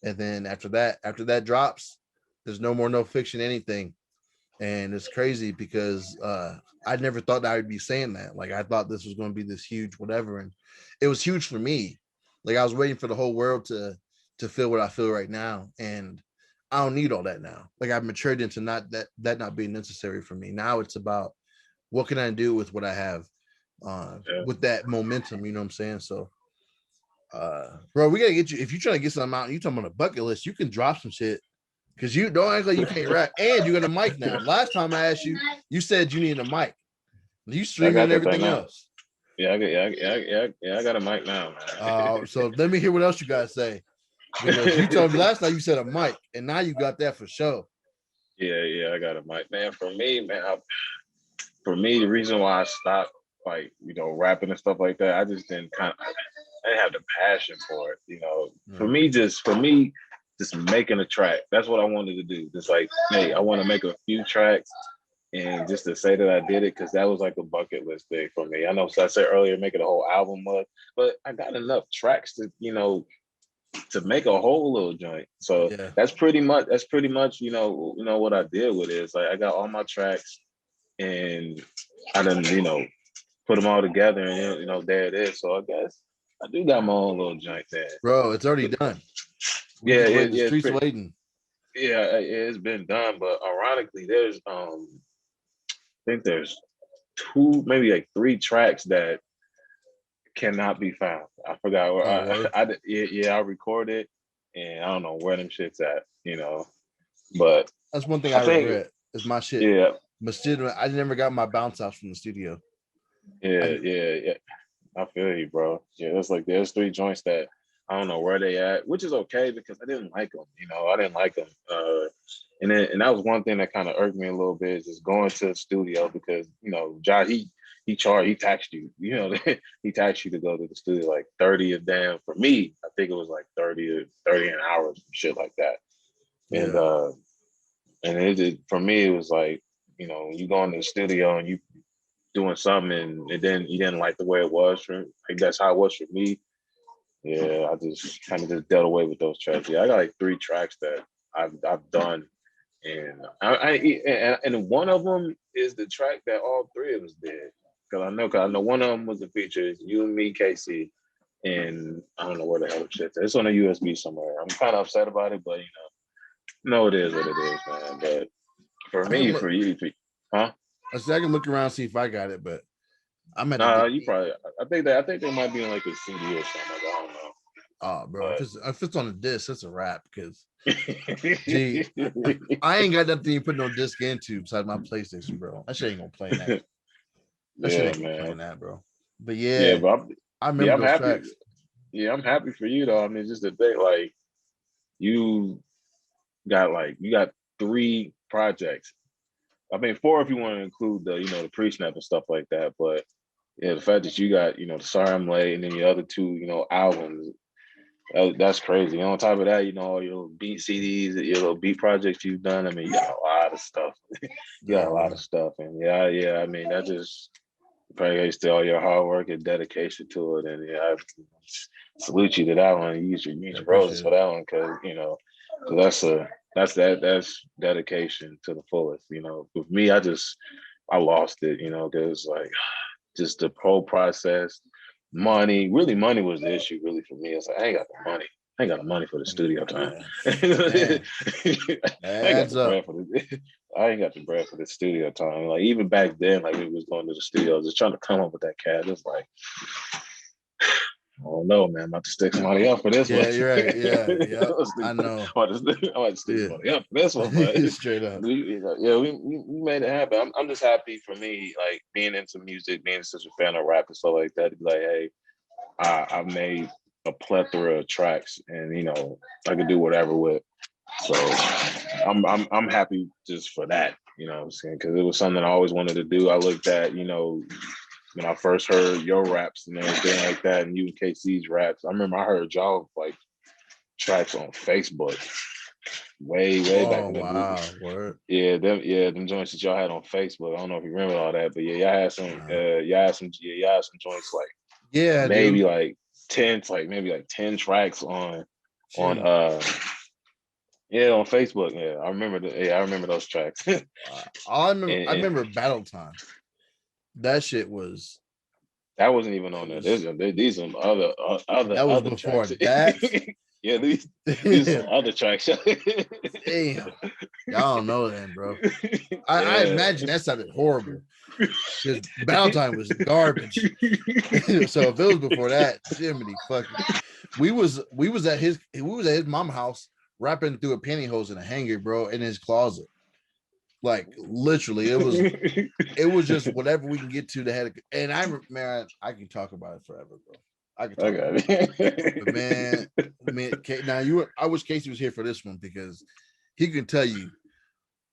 [SPEAKER 1] And then after that drops, there's no more No Fiction anything. And it's crazy because I never thought that I would be saying that. Like I thought this was going to be this huge whatever, and it was huge for me. Like I was waiting for the whole world to feel what I feel right now, and I don't need all that now. Like I've matured into not not being necessary for me. Now it's about what can I do with what I have, with that momentum. You know what I'm saying? So, bro, we gotta get you. If you're trying to get something out, and you talking about a bucket list, you can drop some shit. Because you don't act like you can't rap, and you got a mic now. Last time I asked you, you said you needed a mic. You
[SPEAKER 2] I
[SPEAKER 1] streaming
[SPEAKER 2] got
[SPEAKER 1] and
[SPEAKER 2] that thing
[SPEAKER 1] everything
[SPEAKER 2] now.
[SPEAKER 1] else.
[SPEAKER 2] Yeah, I got a mic now, man.
[SPEAKER 1] So let me hear what else you guys say. Because you told me last time you said a mic, and now you got that for sure.
[SPEAKER 2] Yeah, I got a mic, man. For me, man, the reason why I stopped, like rapping and stuff like that, I just I didn't have the passion for it. For me, just making a track. That's what I wanted to do. Just like, hey, I want to make a few tracks, and just to say that I did it, because that was like a bucket list thing for me. I know, so I said earlier, making a whole album of, but I got enough tracks to make a whole little joint. So
[SPEAKER 1] Yeah.
[SPEAKER 2] that's pretty much what I did with it. It's like I got all my tracks and I done put them all together and there it is. So I guess I do got my own little joint there.
[SPEAKER 1] Bro, it's already done. We
[SPEAKER 2] Yeah,
[SPEAKER 1] just wait. The streets waiting.
[SPEAKER 2] Yeah, it's been done, but ironically, there's I think there's two, maybe like three tracks that cannot be found. I forgot where I recorded, and I don't know where them shits at, But
[SPEAKER 1] That's one thing
[SPEAKER 2] I
[SPEAKER 1] I
[SPEAKER 2] think,
[SPEAKER 1] regret is my shit.
[SPEAKER 2] yeah,
[SPEAKER 1] I never got my bounce house from the studio.
[SPEAKER 2] yeah. I feel you, bro. Yeah, there's three joints that I don't know where they at, which is okay because I didn't like them. I didn't like them. And that was one thing that kind of irked me a little bit is just going to the studio because John he taxed you. He taxed you to go to the studio like 30 a damn. For me, I think it was like 30 an hour, some shit like that. And
[SPEAKER 1] Yeah.
[SPEAKER 2] for me, it was like you go into the studio and you doing something and then you didn't like the way it was for like that's how it was for me. Yeah, I just kind of just dealt away with those tracks. Yeah, I got like three tracks that I've done, and and one of them is the track that all three of us did. Cause I know one of them was the features, you and me, Casey, and I don't know where the hell the shit's at. It's on a USB somewhere. I'm kind of upset about it, but no, it is what it is, man. But for
[SPEAKER 1] I can
[SPEAKER 2] me,
[SPEAKER 1] look.
[SPEAKER 2] for you, huh?
[SPEAKER 1] I said I can look around see if I got it, but I'm at the
[SPEAKER 2] Nah,
[SPEAKER 1] dig.
[SPEAKER 2] you probably. I think they might be in like a CD or something. Like, I don't know,
[SPEAKER 1] Oh, bro,
[SPEAKER 2] but.
[SPEAKER 1] if it's on a disc, it's a wrap. Because gee, I ain't got nothing you put no disc into besides my PlayStation, bro. That shit ain't gonna play that. That shit
[SPEAKER 2] Yeah,
[SPEAKER 1] ain't gonna play
[SPEAKER 2] man.
[SPEAKER 1] that, bro. But
[SPEAKER 2] Yeah,
[SPEAKER 1] yeah,
[SPEAKER 2] but
[SPEAKER 1] I
[SPEAKER 2] yeah,
[SPEAKER 1] remember
[SPEAKER 2] I'm
[SPEAKER 1] those
[SPEAKER 2] happy.
[SPEAKER 1] tracks.
[SPEAKER 2] Yeah, I'm happy for you though. I mean, just the thing, like you you got three projects. I mean, four if you want to include the the pre-snap and stuff like that. But yeah, the fact that you got the Sorry I'm Late and then the other two albums, that's crazy. And on top of that, all your little beat CDs, your little beat projects you've done. I mean, you got a lot of stuff. You got
[SPEAKER 1] Yeah,
[SPEAKER 2] a lot
[SPEAKER 1] bro.
[SPEAKER 2] of stuff, and yeah. I mean, that just praise to all your hard work and dedication to it. And yeah, I salute you to that one. Use
[SPEAKER 1] Yeah,
[SPEAKER 2] your roses
[SPEAKER 1] appreciate
[SPEAKER 2] for
[SPEAKER 1] it.
[SPEAKER 2] that one because 'cause that's dedication to the fullest. With me, I lost it. Because like just the whole process, money was the issue really for me. It's like I ain't got the money. I ain't got the money for the studio time.
[SPEAKER 1] Yeah, man,
[SPEAKER 2] I ain't got
[SPEAKER 1] adds
[SPEAKER 2] the
[SPEAKER 1] up.
[SPEAKER 2] bread for the I ain't got the bread for the studio time. Like even back then, like we was going to the studio, just trying to come up with that cash. It's like, oh no, man, I'm about to stick somebody up for this one.
[SPEAKER 1] Yeah, you're right. Yeah, yep. I know.
[SPEAKER 2] I'm about to stick
[SPEAKER 1] Yeah,
[SPEAKER 2] somebody up for this one, but
[SPEAKER 1] straight up.
[SPEAKER 2] we made it happen. I'm just happy for me, like being into music, being such a fan of rap and stuff like that. To be like, hey, I've made a plethora of tracks, and I could do whatever with. So I'm happy just for that. You know what I'm saying? Because it was something I always wanted to do. I looked at when I first heard your raps and everything like that, and you and KC's raps. I remember I heard y'all like tracks on Facebook way back
[SPEAKER 1] Oh
[SPEAKER 2] in the day.
[SPEAKER 1] wow, word.
[SPEAKER 2] Them joints that y'all had on Facebook. I don't know if you remember all that, but yeah, y'all had some joints like
[SPEAKER 1] Yeah,
[SPEAKER 2] maybe
[SPEAKER 1] dude.
[SPEAKER 2] like 10, like maybe like 10 tracks on
[SPEAKER 1] Gee,
[SPEAKER 2] on Facebook. I remember those tracks. and,
[SPEAKER 1] all I
[SPEAKER 2] and
[SPEAKER 1] remember Battle Time. That shit was
[SPEAKER 2] that wasn't even on
[SPEAKER 1] it
[SPEAKER 2] there.
[SPEAKER 1] was
[SPEAKER 2] These some other
[SPEAKER 1] that was
[SPEAKER 2] other
[SPEAKER 1] before
[SPEAKER 2] tracks.
[SPEAKER 1] that.
[SPEAKER 2] Yeah, these are some other tracks.
[SPEAKER 1] Damn, y'all don't know that, bro. I
[SPEAKER 2] Yeah.
[SPEAKER 1] imagine that sounded horrible because Battle Time was garbage. So if it was before that, Jiminy fucking, we was at his mom house rapping through a pantyhose in a hanger, bro, in his closet. Like literally, it was just whatever we can get to the head. And man, I can talk about it forever, bro. I can talk about it. But man, now I wish Casey was here for this one because he can tell you.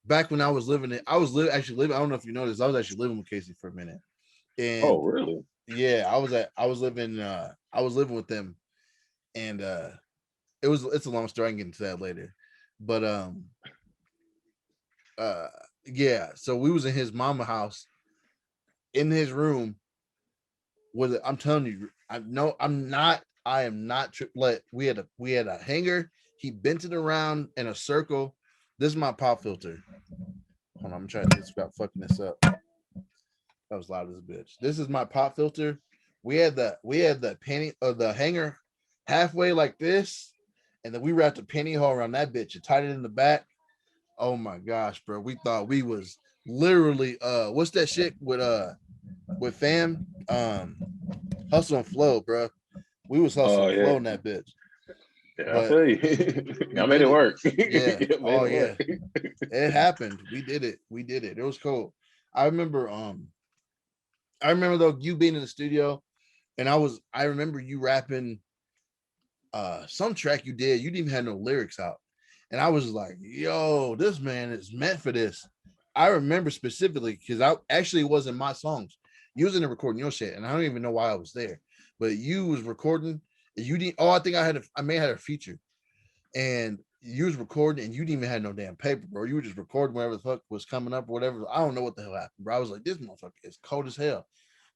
[SPEAKER 1] Back when I was actually living. I don't know if you noticed, I was actually living with Casey for a minute,
[SPEAKER 2] Oh,
[SPEAKER 1] and
[SPEAKER 2] really?
[SPEAKER 1] yeah, I was living with them, and it's a long story. I can get into that later, but uh yeah, so we was in his mama house in his room with I'm telling you, I am not triplet. We had a hanger. He bent it around in a circle. This is my pop filter. Hold on, I'm trying to think about fucking this up. That was loud as a bitch. This is my pop filter. We had the penny of the hanger halfway like this, and then we wrapped a penny hole around that bitch and tied it in the back. Oh my gosh, bro. We thought we was literally what's that shit with fam? Hustle and flow, bro. We was hustle
[SPEAKER 2] Oh
[SPEAKER 1] and
[SPEAKER 2] yeah.
[SPEAKER 1] flow in that bitch.
[SPEAKER 2] Yeah, I
[SPEAKER 1] But
[SPEAKER 2] feel you.
[SPEAKER 1] we
[SPEAKER 2] Y'all made
[SPEAKER 1] did
[SPEAKER 2] it
[SPEAKER 1] it.
[SPEAKER 2] work.
[SPEAKER 1] Yeah.
[SPEAKER 2] Y'all made
[SPEAKER 1] Oh
[SPEAKER 2] it
[SPEAKER 1] yeah.
[SPEAKER 2] work.
[SPEAKER 1] It happened. We did it. We did it. It was cool. I remember I remember though you being in the studio and I remember you rapping some track you did. You didn't even have no lyrics out. And I was like, yo, this man is meant for this. I remember specifically because I actually it wasn't my songs. You was in the recording your shit, and I don't even know why I was there. But you was recording, and you didn't. Oh, I think I may have had a feature, and you was recording, and you didn't even have no damn paper, bro. You were just recording whatever the fuck was coming up or whatever. I don't know what the hell happened, bro. I was like, this motherfucker is cold as hell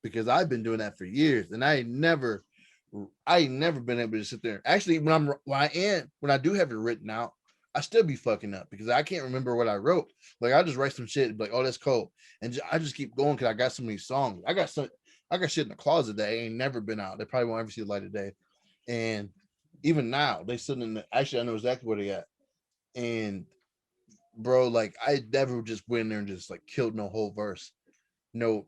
[SPEAKER 1] because I've been doing that for years, and I ain't never been able to sit there. Actually, when I do have it written out, I still be fucking up because I can't remember what I wrote. Like I just write some shit like, oh, that's cold, and I just keep going because I got so many songs. I got shit in the closet that ain't never been out. They probably won't ever see the light of day. And even now, they sitting in the. Actually, I know exactly where they at. And bro, like I never just went in there and just like killed no whole verse, no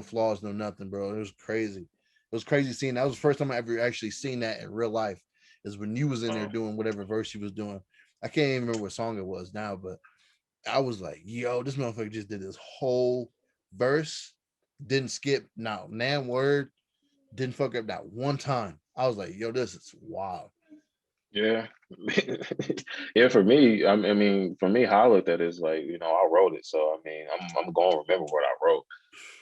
[SPEAKER 1] flaws, no nothing, bro. It was crazy. It was crazy seeing that was the first time I ever actually seen that in real life. Is when you was in there doing whatever verse you was doing. I can't even remember what song it was now, but I was like, yo, this motherfucker just did this whole verse, didn't skip not nan word, didn't fuck up that one time. I was like, yo, this is wild.
[SPEAKER 2] Yeah. Yeah, for me, I mean, for me, how I looked at it is like, I wrote it. So, I mean, I'm going to remember what I wrote.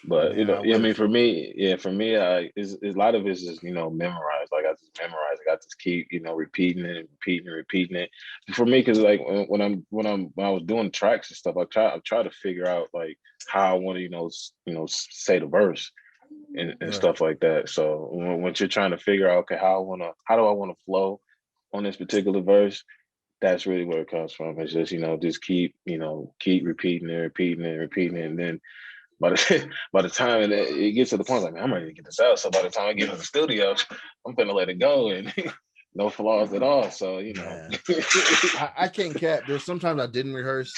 [SPEAKER 2] But,
[SPEAKER 1] Man, I
[SPEAKER 2] yeah, I mean,
[SPEAKER 1] wish.
[SPEAKER 2] for me, it's a lot of it's just, memorized. Like, I just memorize. I got to keep, repeating it and repeating and repeating it. For me, because like when I was doing tracks and stuff, I try to figure out like how I want to, say the verse and
[SPEAKER 1] Right.
[SPEAKER 2] stuff like that. So when you're trying to figure out, okay, how do I want to flow on this particular verse, that's really where it comes from. It's just, just keep repeating it, repeating it, repeating it. And then by the by the time it gets to the point, like, man, I'm ready to get this out. So by the time I get in the studio, I'm gonna let it go and no flaws at all. So,
[SPEAKER 1] Man, I can't cap. There's sometimes I didn't rehearse,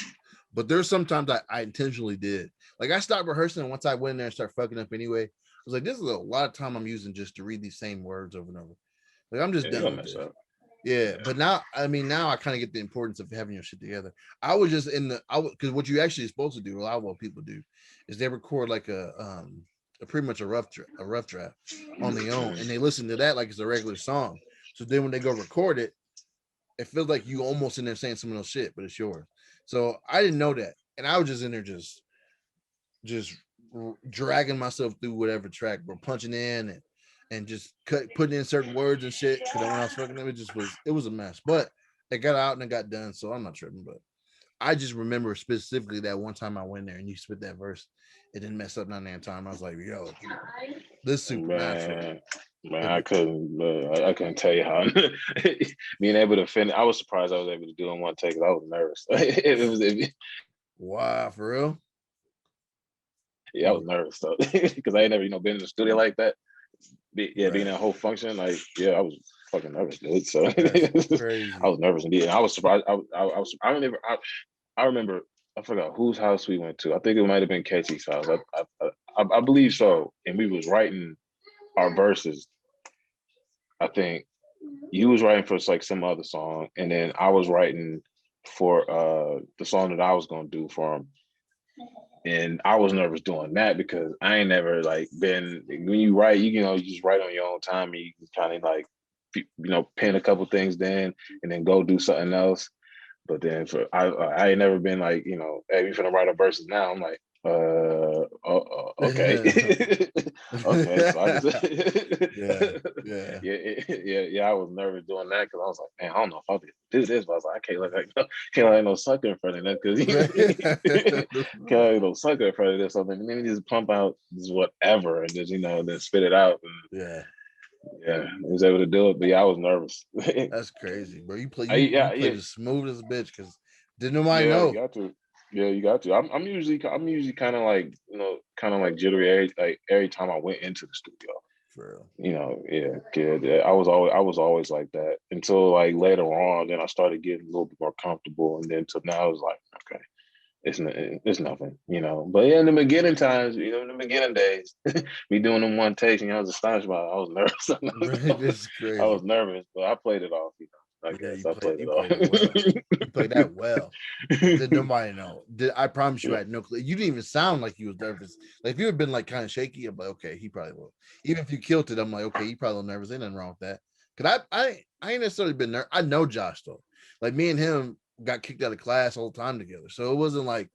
[SPEAKER 1] but there's sometimes I intentionally did. Like I stopped rehearsing, and once I went in there and started fucking up anyway, I was like, this is a lot of time I'm using just to read these same words over and over. Like I'm just
[SPEAKER 2] yeah, you're
[SPEAKER 1] done
[SPEAKER 2] gonna
[SPEAKER 1] with
[SPEAKER 2] mess
[SPEAKER 1] this.
[SPEAKER 2] up.
[SPEAKER 1] Yeah,
[SPEAKER 2] Yeah.
[SPEAKER 1] but now now I kind of get the importance of having your shit together. I was just in the because what you actually supposed to do, a lot of what people do, is they record like a pretty much a rough draft on their own, and they listen to that like it's a regular song. So then when they go record it, it feels like you almost in there saying some of those shit, but it's yours. So I didn't know that, and I was just in there just dragging myself through whatever track we're punching in and just putting in certain words and shit. Because when I was fucking them, it was a mess. But it got out and it got done, so I'm not tripping. But I just remember specifically that one time I went there and you spit that verse, it didn't mess up none damn time. I was like, yo, this is supernatural.
[SPEAKER 2] Man,
[SPEAKER 1] It
[SPEAKER 2] I
[SPEAKER 1] was,
[SPEAKER 2] couldn't. I couldn't tell you how being able to finish. I was surprised I was able to do it in one take. 'Cause I was nervous.
[SPEAKER 1] wow, for real.
[SPEAKER 2] Yeah, I was nervous though because I ain't never, been in the studio like that. Being
[SPEAKER 1] Right.
[SPEAKER 2] that whole function, like, yeah, I was fucking nervous, dude. So
[SPEAKER 1] That's
[SPEAKER 2] I
[SPEAKER 1] crazy.
[SPEAKER 2] was nervous indeed. And I was surprised. I remember. I forgot whose house we went to. I think it might have been Casey's house. I believe so. And we was writing our verses. I think you was writing for like some other song, and then I was writing for the song that I was gonna do for him. And I was nervous doing that because I ain't never like been when you write, you just write on your own time and you can kind of like pen a couple things then and then go do something else. But then I ain't never been like, hey, we finna write a verses now. I'm like, okay. Okay. So I just
[SPEAKER 1] Yeah, yeah.
[SPEAKER 2] yeah, I was nervous doing that because I was like, man, I don't know if I'll be able to do this, but I was like, I can't look like can't let no sucker in front of that because can't let no sucker in front of this something. And then just pump out just whatever and just then spit it out. And
[SPEAKER 1] Yeah,
[SPEAKER 2] yeah, I was able to do it, but yeah, I was nervous.
[SPEAKER 1] that's crazy, bro. You play you
[SPEAKER 2] Yeah,
[SPEAKER 1] played
[SPEAKER 2] yeah,
[SPEAKER 1] as smooth as a bitch because didn't nobody
[SPEAKER 2] yeah, you
[SPEAKER 1] know.
[SPEAKER 2] got to. Yeah, you got to. I'm usually kind of like jittery every time I went into the studio.
[SPEAKER 1] For real.
[SPEAKER 2] Yeah, kid. Yeah, I was always like that until like later on. Then I started getting a little bit more comfortable, and then to now it's like okay, it's nothing. But yeah, in the beginning times, in the beginning days, me doing them one takes, and I was astonished by it. I was
[SPEAKER 1] Right,
[SPEAKER 2] nervous.
[SPEAKER 1] this is
[SPEAKER 2] I
[SPEAKER 1] crazy.
[SPEAKER 2] was nervous, but I played it off. I
[SPEAKER 1] Yeah,
[SPEAKER 2] guess I played it
[SPEAKER 1] you played it
[SPEAKER 2] off.
[SPEAKER 1] well. You played that well. Did nobody know? I promise you, I had no clue. You didn't even sound like you was nervous. Like if you had been like kind of shaky, I'm like, okay, he probably will. Even if you killed it, I'm like, okay, he probably nervous. Ain't nothing wrong with that. Cause I ain't necessarily been nervous. I know Josh though. Like me and him got kicked out of class all the time together, so it wasn't like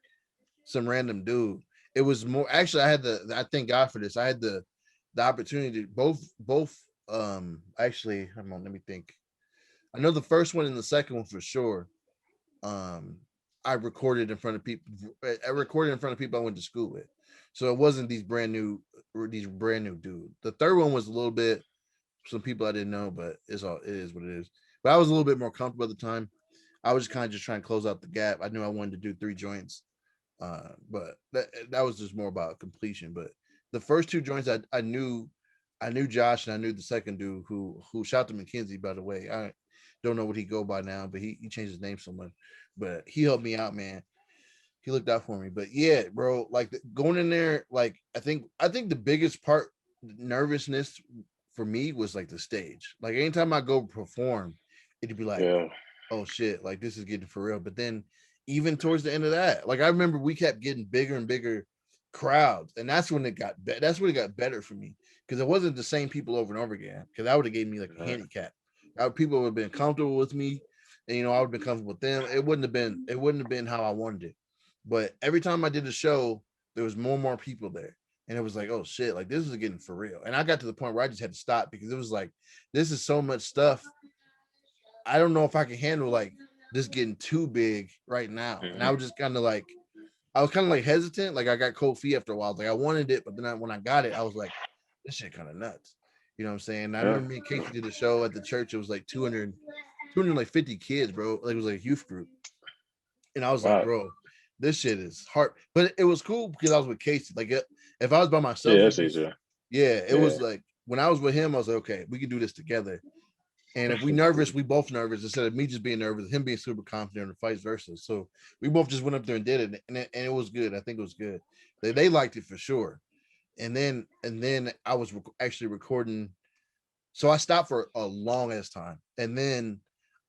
[SPEAKER 1] some random dude. It was more actually I thank God for this. I had the opportunity to both actually hold on, let me think. I know the first one and the second one for sure. Um I recorded in front of people. I recorded in front of people I went to school with. So it wasn't these brand new dudes. The third one was a little bit some people I didn't know, but it is what it is. But I was a little bit more comfortable at the time. I was kind of just trying to close out the gap. I knew I wanted to do 3 joints, but that was just more about completion. But the first 2 joints, I knew Josh, and I knew the second dude who shot to McKenzie. By the way, I don't know what he go by now, but he changed his name so much. But he helped me out, man. He looked out for me. But yeah, bro, like going in there, like I think the biggest part nervousness for me was like the stage. Like anytime I go perform, it'd be like,
[SPEAKER 2] Yeah.
[SPEAKER 1] oh shit, like this is getting for real. But then even towards the end of that, like I remember we kept getting bigger and bigger crowds, and that's when it got that's when it got better for me because it wasn't the same people over and over again. Because that would have gave me like a handicap. People would have been comfortable with me, and I would have been comfortable with them. It wouldn't have been how I wanted it. But every time I did a show, there was more and more people there. And it was like, oh shit, like this is getting for real. And I got to the point where I just had to stop because it was like, this is so much stuff. I don't know if I can handle like this getting too big right now. And I was just kind of like, I was kind of like hesitant. Like I got cold feet after a while. Like I wanted it, but then when I got it, I was like, this shit kind of nuts. You know what I'm saying? And I remember me and Casey did a show at the church. It was like 250 kids, bro. Like it was like a youth group. And I was like,
[SPEAKER 2] Wow.
[SPEAKER 1] bro, this shit is hard. But it was cool because I was with Casey. Like if I was by myself,
[SPEAKER 2] Yeah, that's easier.
[SPEAKER 1] yeah, it
[SPEAKER 2] Yeah.
[SPEAKER 1] was like when I was with him, I was like, okay, we can do this together. And if we nervous, we both nervous instead of me just being nervous, him being super confident, or vice versa. So we both just went up there and did it, and it was good. I think it was good. They liked it for sure. And then I was actually recording. So I stopped for a long ass time, and then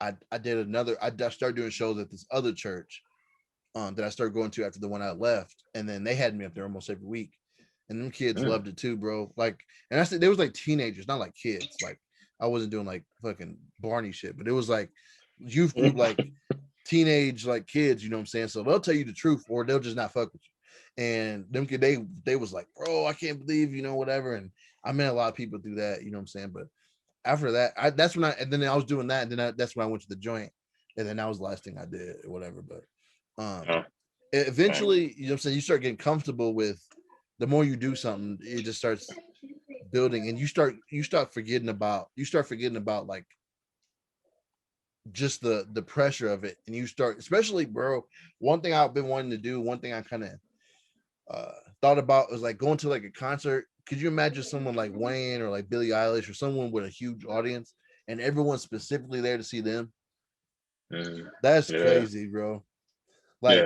[SPEAKER 1] I did another. I started doing shows at this other church that I started going to after the one I left, and then they had me up there almost every week, and them kids loved it too, bro. Like, and I said they was like teenagers, not like kids. Like I wasn't doing like fucking Barney shit, but it was like youth group, like teenage like kids. You know what I'm saying? So they'll tell you the truth, or they'll just not fuck with you. And them kid, they was like, bro, I can't believe whatever. And I met a lot of people through that. You know what I'm saying? But after that, that's when and then I was doing that, and then that's when I went to the joint, and then that was the last thing I did or whatever. But eventually, you know what I'm saying, you start getting comfortable with the more you do something, it just starts building, and you start forgetting about like just the pressure of it, and you start, especially, bro, one thing I've been wanting to do, one thing I kind of thought about was like going to like a concert. Could you imagine someone like Wayne or like Billie Eilish or someone with a huge audience and everyone's specifically there to see them? That's crazy, bro. Like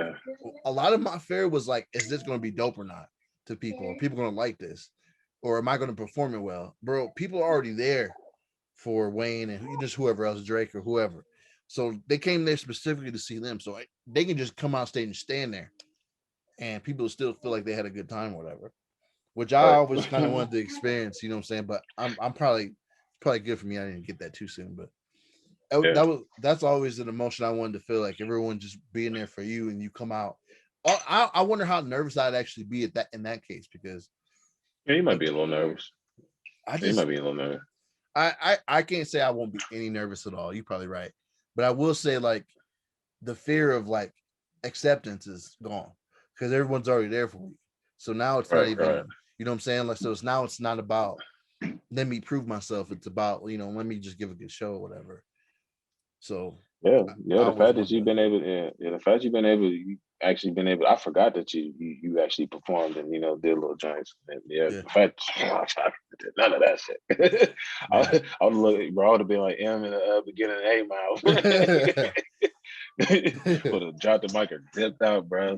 [SPEAKER 1] a lot of my fear was like, is this going to be dope or not to people? Are people going to like this? Or am I going to perform it well? Bro, people are already there for Wayne and just whoever else, Drake or whoever. So they came there specifically to see them. So they can just come out stage and stand there and people still feel like they had a good time or whatever, which I always kind of wanted to experience, you know what I'm saying? But I'm probably good for me. I didn't get that too soon, but that's always an emotion I wanted to feel, like everyone just being there for you and you come out. I wonder how nervous I'd actually be at that in that case, because
[SPEAKER 2] you might be a little nervous. You might be a little nervous.
[SPEAKER 1] I can't say I won't be any nervous at all. You're probably right, but I will say like the fear of like acceptance is gone because everyone's already there for you. So now it's not even, you know what I'm saying? Like, so it's not about let me prove myself. It's about, let me just give a good show or whatever. So
[SPEAKER 2] the fact that you've been able, the fact you've been able, you actually been able. I forgot that you actually performed and did little joints. And the fact none of that shit. I would look, bro. I would have been like M in the beginning of A Mile. Would have dropped the mic or dipped out, bro.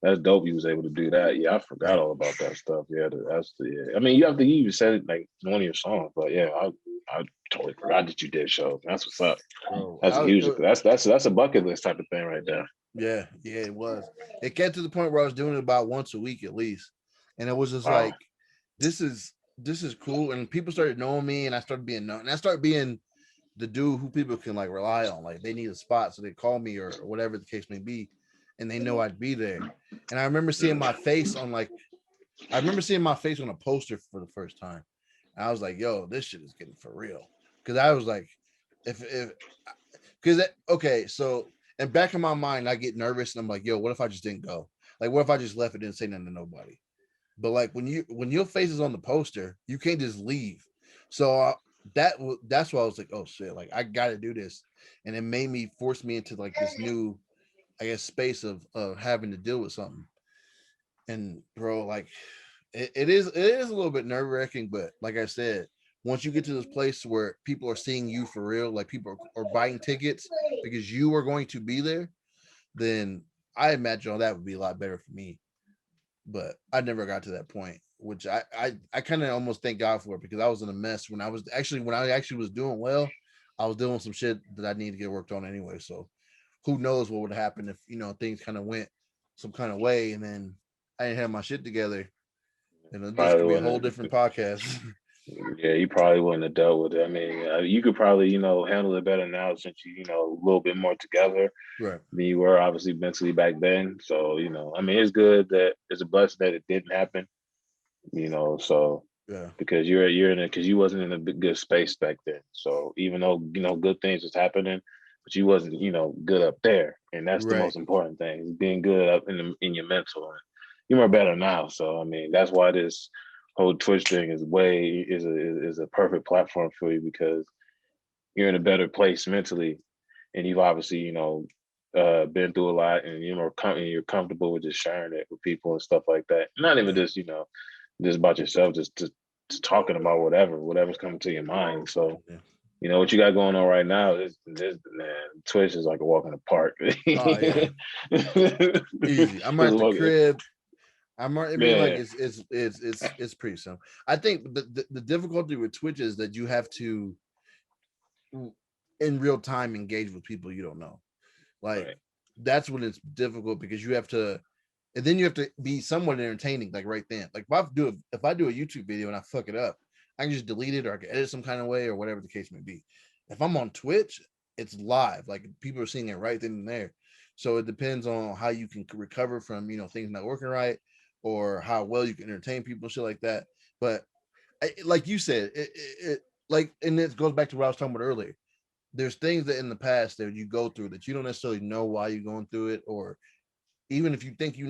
[SPEAKER 2] That's dope. You was able to do that. Yeah, I forgot all about that stuff. Yeah, I mean, you even said it like one of your songs, but yeah, I totally forgot that you did shows. That's what's up. Bro, that's a huge. That's a bucket list type of thing right there.
[SPEAKER 1] Yeah, it was. It got to the point where I was doing it about once a week at least, and it was just like, this is cool. And people started knowing me, and I started being known, and I started being the dude who people can like rely on. Like they need a spot, so they call me or whatever the case may be, and they know I'd be there. And I remember seeing my face on a poster for the first time. And I was like, yo, this shit is getting for real. Because I was like, so in back of my mind, I get nervous and I'm like, yo, what if I just didn't go? Like, what if I just left and didn't say nothing to nobody? But like when your face is on the poster, you can't just leave. So that's why I was like, oh shit, like I gotta do this. And it made me force me into like this new, I guess, space of having to deal with something. And bro, like it is a little bit nerve wracking, but like I said, once you get to this place where people are seeing you for real, like people are buying tickets because you are going to be there, then I imagine all that would be a lot better for me. But I never got to that point, which I kind of almost thank God for it, because I was in a mess when I actually was doing well. I was doing some shit that I need to get worked on anyway. So who knows what would happen if things kind of went some kind of way, and then I didn't have my shit together, and this
[SPEAKER 2] Probably
[SPEAKER 1] could be a whole
[SPEAKER 2] wouldn't.
[SPEAKER 1] different podcast.
[SPEAKER 2] Yeah, you probably wouldn't have dealt with it. I mean, you could probably, handle it better now since a little bit more together
[SPEAKER 1] Right.
[SPEAKER 2] than you were obviously mentally back then. So, I mean, it's good that it's a blessing that it didn't happen, so
[SPEAKER 1] Yeah.
[SPEAKER 2] because you're in it because you wasn't in a good space back then. So even though, good things was happening, but you wasn't, good up there. And that's the
[SPEAKER 1] Right.
[SPEAKER 2] most important thing, is being good up in your mental. And you're better now. So I mean, that's why this whole Twitch thing is a perfect platform for you, because you're in a better place mentally, and you've obviously been through a lot, and you're comfortable with just sharing it with people and stuff like that. Not even
[SPEAKER 1] Yeah.
[SPEAKER 2] just about yourself, just talking about whatever's coming to your mind. So
[SPEAKER 1] Yeah.
[SPEAKER 2] what you got going on right now, this man, Twitch is like a walk in the park.
[SPEAKER 1] Oh yeah. Easy. I'm
[SPEAKER 2] Just
[SPEAKER 1] at the
[SPEAKER 2] walk,
[SPEAKER 1] crib. I mean, like
[SPEAKER 2] yeah,
[SPEAKER 1] it's pretty simple. I think the difficulty with Twitch is that you have to in real time engage with people you don't know. Like
[SPEAKER 2] right,
[SPEAKER 1] that's when it's difficult, because you have to, and then you have to be somewhat entertaining, like right then. Like if I do a YouTube video and I fuck it up, I can just delete it, or I can edit some kind of way, or whatever the case may be. If I'm on Twitch, it's live. Like people are seeing it right then and there. So it depends on how you can recover from things not working right, or how well you can entertain people, shit like that. But like you said, like, and it goes back to what I was talking about earlier. There's things that in the past that you go through that you don't necessarily know why you're going through it, or even if you think you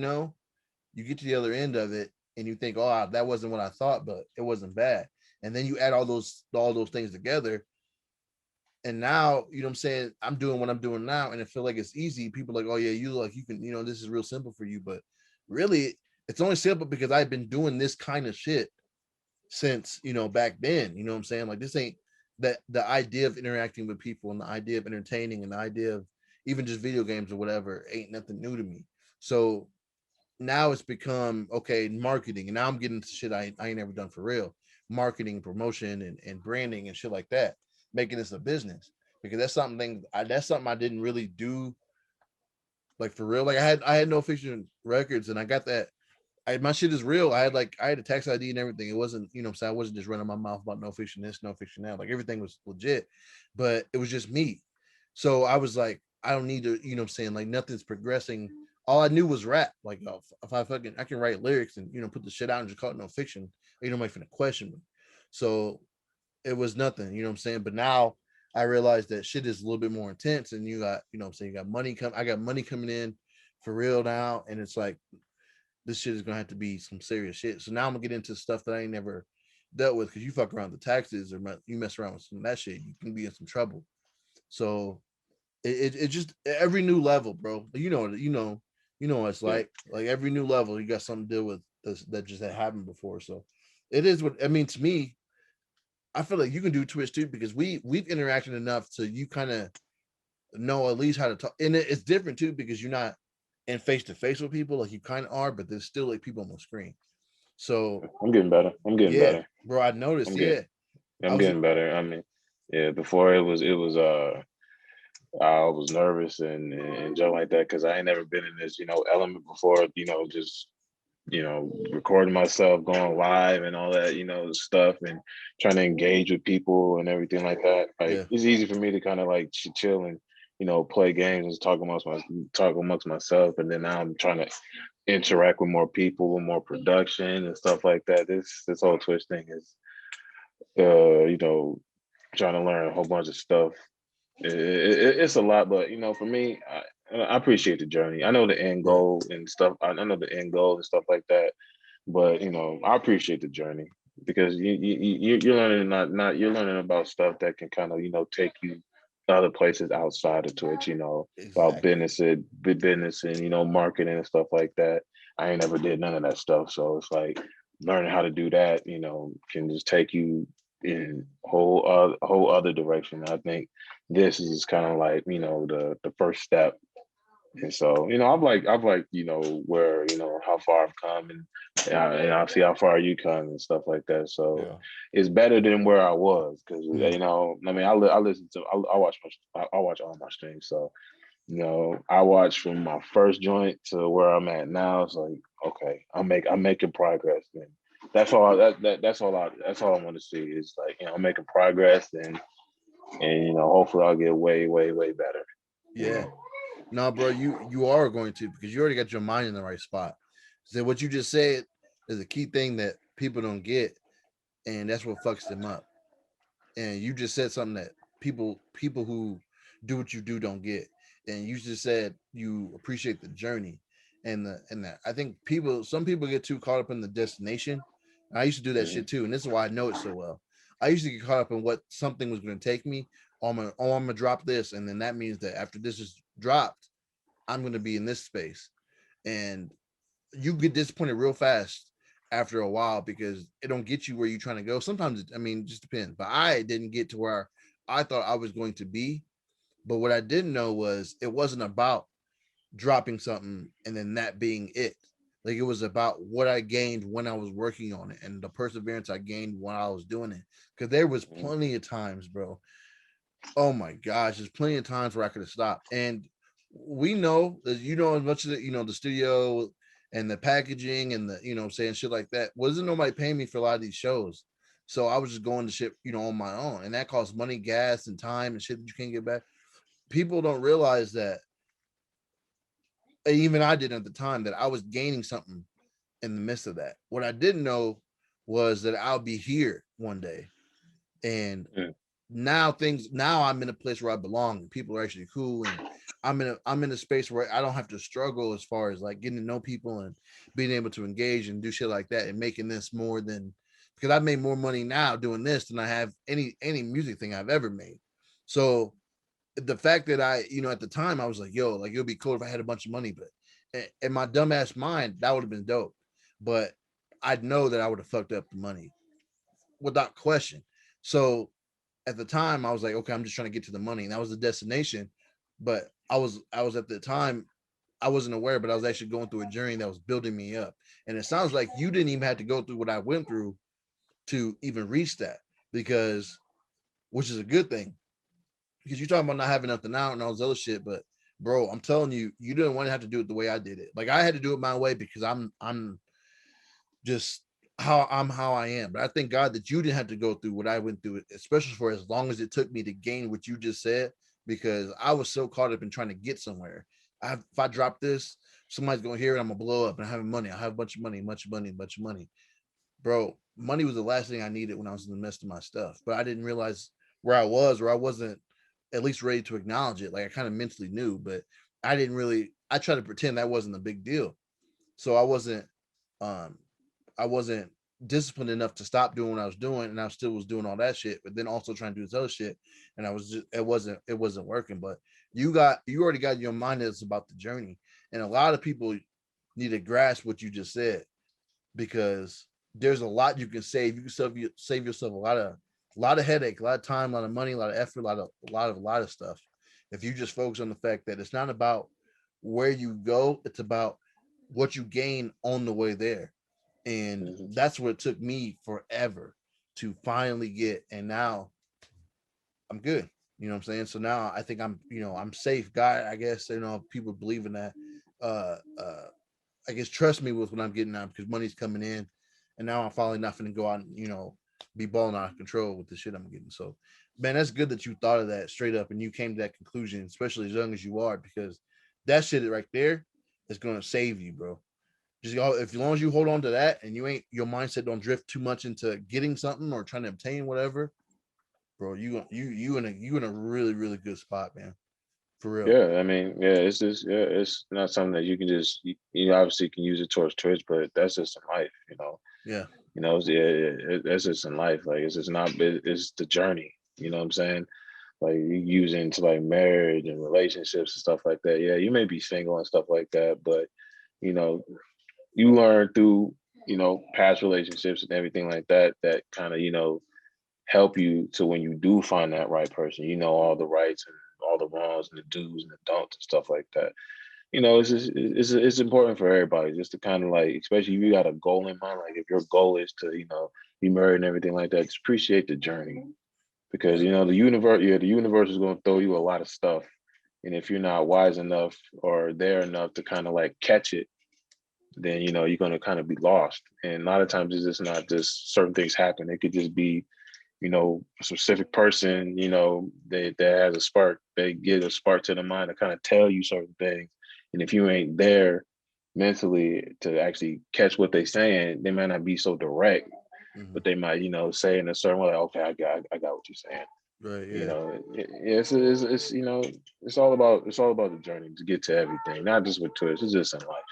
[SPEAKER 1] get to the other end of it and you think, oh, that wasn't what I thought, but it wasn't bad. And then you add all those things together, and now what I'm saying, I'm doing what I'm doing now, and I feel like it's easy. People are like, oh yeah, you can, this is real simple for you, but really, it's only simple because I've been doing this kind of shit since back then. You know what I'm saying? Like this ain't that the idea of interacting with people and the idea of entertaining and the idea of even just video games or whatever ain't nothing new to me. So now it's become okay, marketing, and now I'm getting to shit I ain't never done for real. Marketing, promotion, and branding and shit like that, making this a business, because that's something I didn't really do like for real. Like I had No Fiction Records, and I got that. My shit is real. I had a tax ID and everything. It wasn't, so I wasn't just running my mouth about No Fiction this, No Fiction that. Like everything was legit, but it was just me. So I was like, I don't need to, like nothing's progressing. All I knew was rap. Like, oh, if I can write lyrics and put the shit out and just call it No Fiction, nobody finna question me. So it was nothing, what I'm saying? But now I realize that shit is a little bit more intense, and you got, what I'm saying, you got I got money coming in for real now, and it's like this shit is gonna have to be some serious shit. So now I'm gonna get into stuff that I ain't never dealt with, because you fuck around with the taxes, or you mess around with some of that shit, you can be in some trouble. So it just every new level, bro. What it's
[SPEAKER 2] yeah.
[SPEAKER 1] like every new level, you got something to deal with that just had happened before. So it is what I mean to me. I feel like you can do Twitch too, because we've interacted enough to you kind of know at least how to talk, and it's different too because you're not in face to face with people like you kind of are, but there's still like people on the screen. So
[SPEAKER 2] I'm getting better. I'm getting
[SPEAKER 1] yeah,
[SPEAKER 2] better.
[SPEAKER 1] bro, I noticed.
[SPEAKER 2] I'm getting
[SPEAKER 1] Yeah, I
[SPEAKER 2] I'm
[SPEAKER 1] was
[SPEAKER 2] getting better. I mean, yeah, before it was I was nervous and junk like that, because I ain't never been in this, element before, just, recording myself, going live and all that, stuff, and trying to engage with people and everything like that. Like
[SPEAKER 1] yeah,
[SPEAKER 2] it's easy for me to kind of like chill and, play games and talk amongst myself. And then now I'm trying to interact with more people, with more production and stuff like that. This whole Twitch thing is, trying to learn a whole bunch of stuff. It's a lot, but for me, I appreciate the journey. I know the end
[SPEAKER 1] right.
[SPEAKER 2] goal and stuff. I know the end goal and stuff like that, but I appreciate the journey. because you're learning not you're learning about stuff that can kind of take you other places outside of Twitch. About
[SPEAKER 1] Exactly.
[SPEAKER 2] business and marketing and stuff like that. I ain't never did none of that stuff, so it's like learning how to do that. Can just take you in whole other direction. I think this is kind of like the first step. And so, I've like, where, how far I've come and I see how far you come and stuff like that. So
[SPEAKER 3] Yeah.
[SPEAKER 2] it's better than where I was because,
[SPEAKER 1] Mm.
[SPEAKER 2] I mean, I listen to, I watch I watch all my streams. So, I watch from my first joint to where I'm at now. It's like, okay, I'm making progress. And that's all, that's all I want to see is like, I'm making progress and, hopefully I'll get way, way, way better. You
[SPEAKER 1] Yeah.
[SPEAKER 2] know?
[SPEAKER 1] No, bro, you are going to because you already got your mind in the right spot. So what you just said is a key thing that people don't get, and that's what fucks them up. And you just said something that people who do what you do don't get. And you just said you appreciate the journey and that I think some people get too caught up in the destination. I used to do that
[SPEAKER 2] Mhm.
[SPEAKER 1] shit too, and this is why I know it so well. I used to get caught up in what something was going to take me. I'm gonna drop this, and then that means that after this is dropped, I'm going to be in this space. And you get disappointed real fast after a while because it don't get you where you're trying to go. Sometimes I mean, it just depends. But I didn't get to where I thought I was going to be. But what I didn't know was it wasn't about dropping something and then that being it. Like it was about what I gained when I was working on it and the perseverance I gained while I was doing it. Because there was
[SPEAKER 2] Mhm.
[SPEAKER 1] plenty of times, bro. Oh my gosh, there's plenty of times where I could have stopped. And we know that as much as the studio and the packaging and the saying shit like that. Wasn't nobody paying me for a lot of these shows. So I was just going to shit, on my own. And that costs money, gas, and time and shit that you can't get back. People don't realize that even I did at the time that I was gaining something in the midst of that. What I didn't know was that I'll be here one day. And
[SPEAKER 2] Mm.
[SPEAKER 1] now I'm in a place where I belong and people are actually cool and I'm in a space where I don't have to struggle as far as like getting to know people and being able to engage and do shit like that and making this more than because I made more money now doing this than I have any music thing I've ever made. So the fact that at the time I was like, yo, like it would be cool if I had a bunch of money, but in my dumbass mind, that would have been dope. But I'd know that I would have fucked up the money without question. So at the time I was like, okay, I'm just trying to get to the money. And that was the destination. But I was at the time, I wasn't aware, but I was actually going through a journey that was building me up. And it sounds like you didn't even have to go through what I went through to even reach that, because which is a good thing. Because you're talking about not having nothing out and all this other shit, but bro, I'm telling you, you didn't want to have to do it the way I did it. Like I had to do it my way because I'm just how I am. But I thank God that you didn't have to go through what I went through, especially for as long as it took me to gain what you just said, because I was so caught up in trying to get somewhere. If I drop this, somebody's gonna hear it, I'm gonna blow up and having money. I have a bunch of money, much money, bunch of money. Bro, money was the last thing I needed when I was in the midst of my stuff. But I didn't realize where I wasn't at least ready to acknowledge it. Like I kind of mentally knew, but I tried to pretend that wasn't a big deal. So um I wasn't disciplined enough to stop doing what I was doing, and I still was doing all that shit, but then also trying to do this other shit, and I was just it wasn't working. But you already got your mind that's about the journey, and a lot of people need to grasp what you just said, because there's a lot you can save. You can save yourself a lot of headache, a lot of time, a lot of money, a lot of effort, a lot of stuff. If you just focus on the fact that it's not about where you go, it's about what you gain on the way there. And
[SPEAKER 2] Mhm.
[SPEAKER 1] that's what it took me forever to finally get. And now I'm good. You know what I'm saying? So now I think I'm safe. God, I guess, people believe in that. Uh, I guess trust me with what I'm getting now because money's coming in, and now I'm finally not going to go out and be balling out of control with the shit I'm getting. So, man, that's good that you thought of that straight up and you came to that conclusion, especially as young as you are, because that shit right there is going to save you, bro. Just if as long as you hold on to that and you ain't your mindset don't drift too much into getting something or trying to obtain whatever, bro, you in a really really good spot, man, for real.
[SPEAKER 2] Yeah, I mean, yeah, it's just it's not something that you can just obviously can use it towards Twitch, but that's just in life.
[SPEAKER 1] Yeah,
[SPEAKER 2] You know, that's just in life. Like it's just not. It's the journey. You know what I'm saying? Like you using to like marriage and relationships and stuff like that. Yeah, you may be single and stuff like that, but you know, you learn through past relationships and everything like that. That kind of help you to when you do find that right person. You know all the rights and all the wrongs and the do's and the don'ts and stuff like that. It's just, it's important for everybody just to kind of like, especially if you got a goal in mind. Like if your goal is to be married and everything like that, just appreciate the journey because
[SPEAKER 1] Right.
[SPEAKER 2] the universe is going to throw you a lot of stuff, and if you're not wise enough or there enough to kind of like catch it, then you're going to kind of be lost. And a lot of times it's just not just certain things happen. It could just be a specific person, that has a spark. They get a spark to the mind to kind of tell you certain things. And if you ain't there mentally to actually catch what they're saying, they might not be so direct,
[SPEAKER 1] Hmm.
[SPEAKER 2] but they might, say in a certain way, like, okay, I got what you're saying.
[SPEAKER 1] Right.
[SPEAKER 2] You
[SPEAKER 1] Yeah.
[SPEAKER 2] know, it's it's all about the journey to get to everything, not just with Twitch. It's just in life,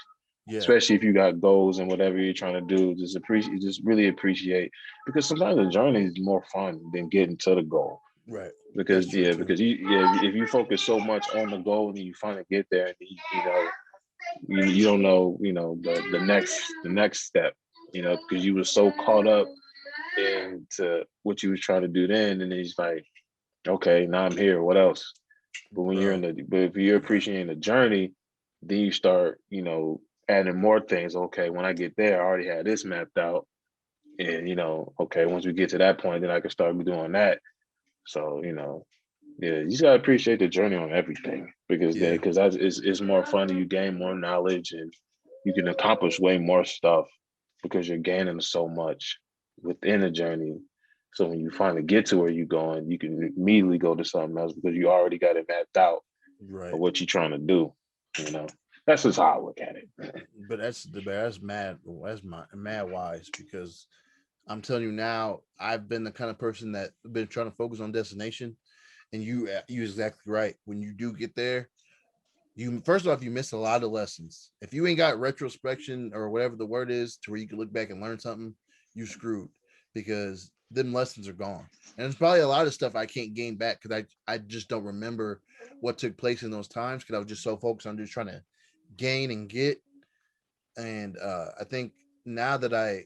[SPEAKER 1] Yeah.
[SPEAKER 2] especially if you got goals and whatever you're trying to do. Just really appreciate, because sometimes the journey is more fun than getting to the goal.
[SPEAKER 1] Right. That's
[SPEAKER 2] Because
[SPEAKER 1] true too.
[SPEAKER 2] if you focus so much on the goal and you finally get there, and you don't know the next step, because you were so caught up into what you was trying to do then, and then it's like, okay, now I'm here. What else?
[SPEAKER 1] Bro.
[SPEAKER 2] But if you're appreciating the journey, then you start, adding more things. Okay, when I get there, I already had this mapped out, and okay, once we get to that point, then I can start doing that. So yeah, you just gotta appreciate the journey on everything,
[SPEAKER 1] Yeah.
[SPEAKER 2] because that's it's more fun. You gain more knowledge and you can accomplish way more stuff because you're gaining so much within the journey. So when you finally get to where you're going, you can immediately go to something else because you already got it mapped out of
[SPEAKER 1] Right.
[SPEAKER 2] what you're trying to do. You know, that's just how I look at it.
[SPEAKER 1] But that's mad. That's mad wise because I'm telling you now, I've been the kind of person that been trying to focus on destination, and you exactly right. When you do get there, you first off you miss a lot of lessons. If you ain't got retrospection or whatever the word is to where you can look back and learn something, you screwed because them lessons are gone. And there's probably a lot of stuff I can't gain back because I just don't remember what took place in those times because I was just so focused on just trying to gain and get. And I think now that I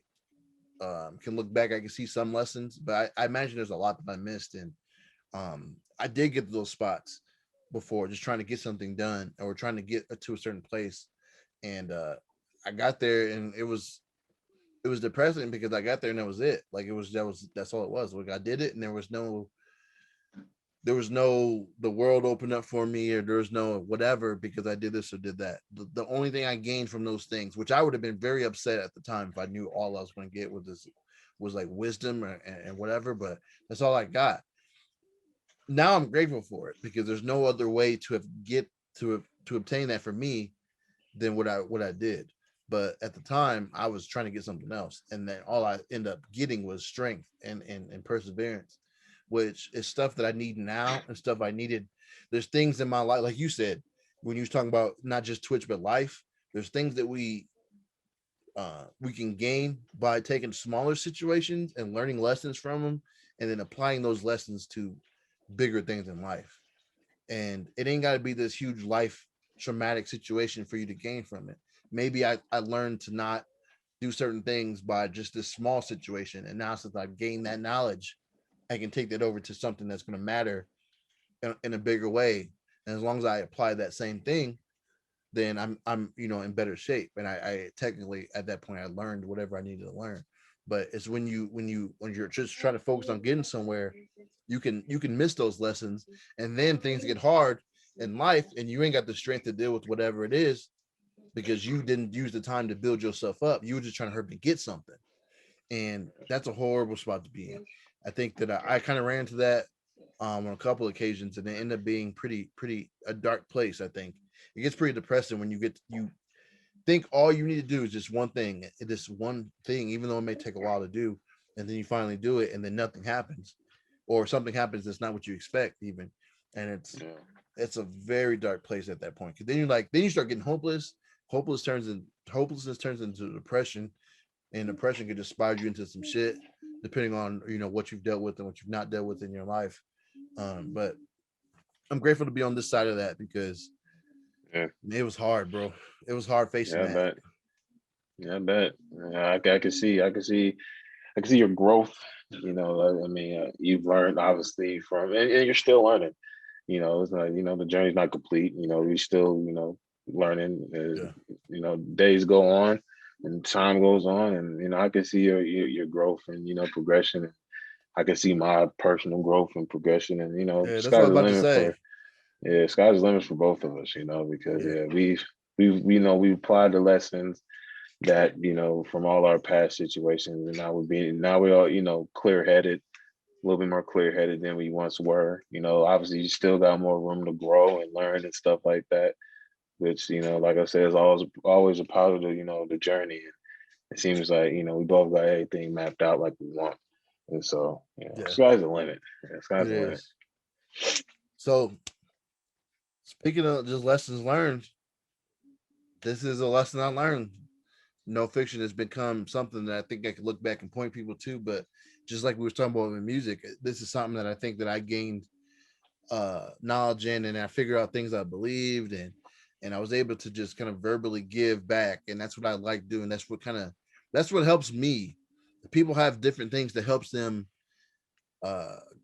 [SPEAKER 1] can look back, I can see some lessons, but I imagine there's a lot that I missed. And I did get to those spots before, just trying to get something done or trying to get to a certain place. And I got there, and it was depressing because I got there and that was it. Like that's all it was. Like I did it, and there was no the world opened up for me or there was no whatever because I did this or did that. The only thing I gained from those things, which I would have been very upset at the time if I knew all I was going to get was like wisdom and whatever, but that's all I got. Now I'm grateful for it because there's no other way to obtain that for me than what I did. But at the time, I was trying to get something else, and then all I end up getting was strength and perseverance, which is stuff that I need now and stuff I needed. There's things in my life, like you said, when you was talking about not just Twitch but life. There's things that we can gain by taking smaller situations and learning lessons from them, and then applying those lessons to bigger things in life. And it ain't got to be this huge life traumatic situation for you to gain from it. Maybe I learned to not do certain things by just this small situation. And now since I've gained that knowledge, I can take that over to something that's going to matter in a bigger way. And as long as I apply that same thing, then I'm in better shape. And I technically at that point I learned whatever I needed to learn. But it's when you're just trying to focus on getting somewhere, you can miss those lessons, and then things get hard in life, and you ain't got the strength to deal with whatever it is because you didn't use the time to build yourself up. You were just trying to hurry to get something, and that's a horrible spot to be in. I think that I kind of ran into that on a couple of occasions, and it ended up being pretty a dark place. I think it gets pretty depressing when you think all you need to do is just one thing, this one thing, even though it may take a while to do, and then you finally do it, and then nothing happens, or something happens that's not what you expect, even, and
[SPEAKER 2] Yeah.
[SPEAKER 1] it's a very dark place at that point. Because then you start getting hopeless. Hopelessness turns into depression, and depression can just spiral you into some shit, depending on what you've dealt with and what you've not dealt with in your life. But I'm grateful to be on this side of that because
[SPEAKER 2] Yeah,
[SPEAKER 1] it was hard, bro. It was hard facing
[SPEAKER 2] yeah, I
[SPEAKER 1] that.
[SPEAKER 2] bet. Yeah, I bet. Yeah, I can see. I can see your growth. I mean, you've learned obviously from, and you're still learning. It's not, the journey's not complete. We still, learning as,
[SPEAKER 1] Yeah,
[SPEAKER 2] days go on and time goes on. And, I can see your growth and, progression. I can see my personal growth and progression. And,
[SPEAKER 1] yeah, that's what I
[SPEAKER 2] sky's
[SPEAKER 1] was
[SPEAKER 2] the
[SPEAKER 1] about to
[SPEAKER 2] limit
[SPEAKER 1] say.
[SPEAKER 2] for, yeah, sky's the limit for both of us, because,
[SPEAKER 1] Yeah,
[SPEAKER 2] yeah, we applied the lessons that, from all our past situations. And now we're all, clear headed, a little bit more clear headed than we once were. Obviously you still got more room to grow and learn and stuff like that, which, like I said, is always a part of the, the journey. And it seems like, we both got everything mapped out like we want. And so,
[SPEAKER 1] yeah,
[SPEAKER 2] sky's the limit. Yeah,
[SPEAKER 1] it
[SPEAKER 2] sky's the limit.
[SPEAKER 1] is. So speaking of just lessons learned, this is a lesson I learned. No fiction has become something that I think I could look back and point people to. But just like we were talking about in music, this is something that I think that I gained knowledge in, and I figured out things I believed, and I was able to just kind of verbally give back, and that's what I like doing. That's what helps me. People have different things that helps them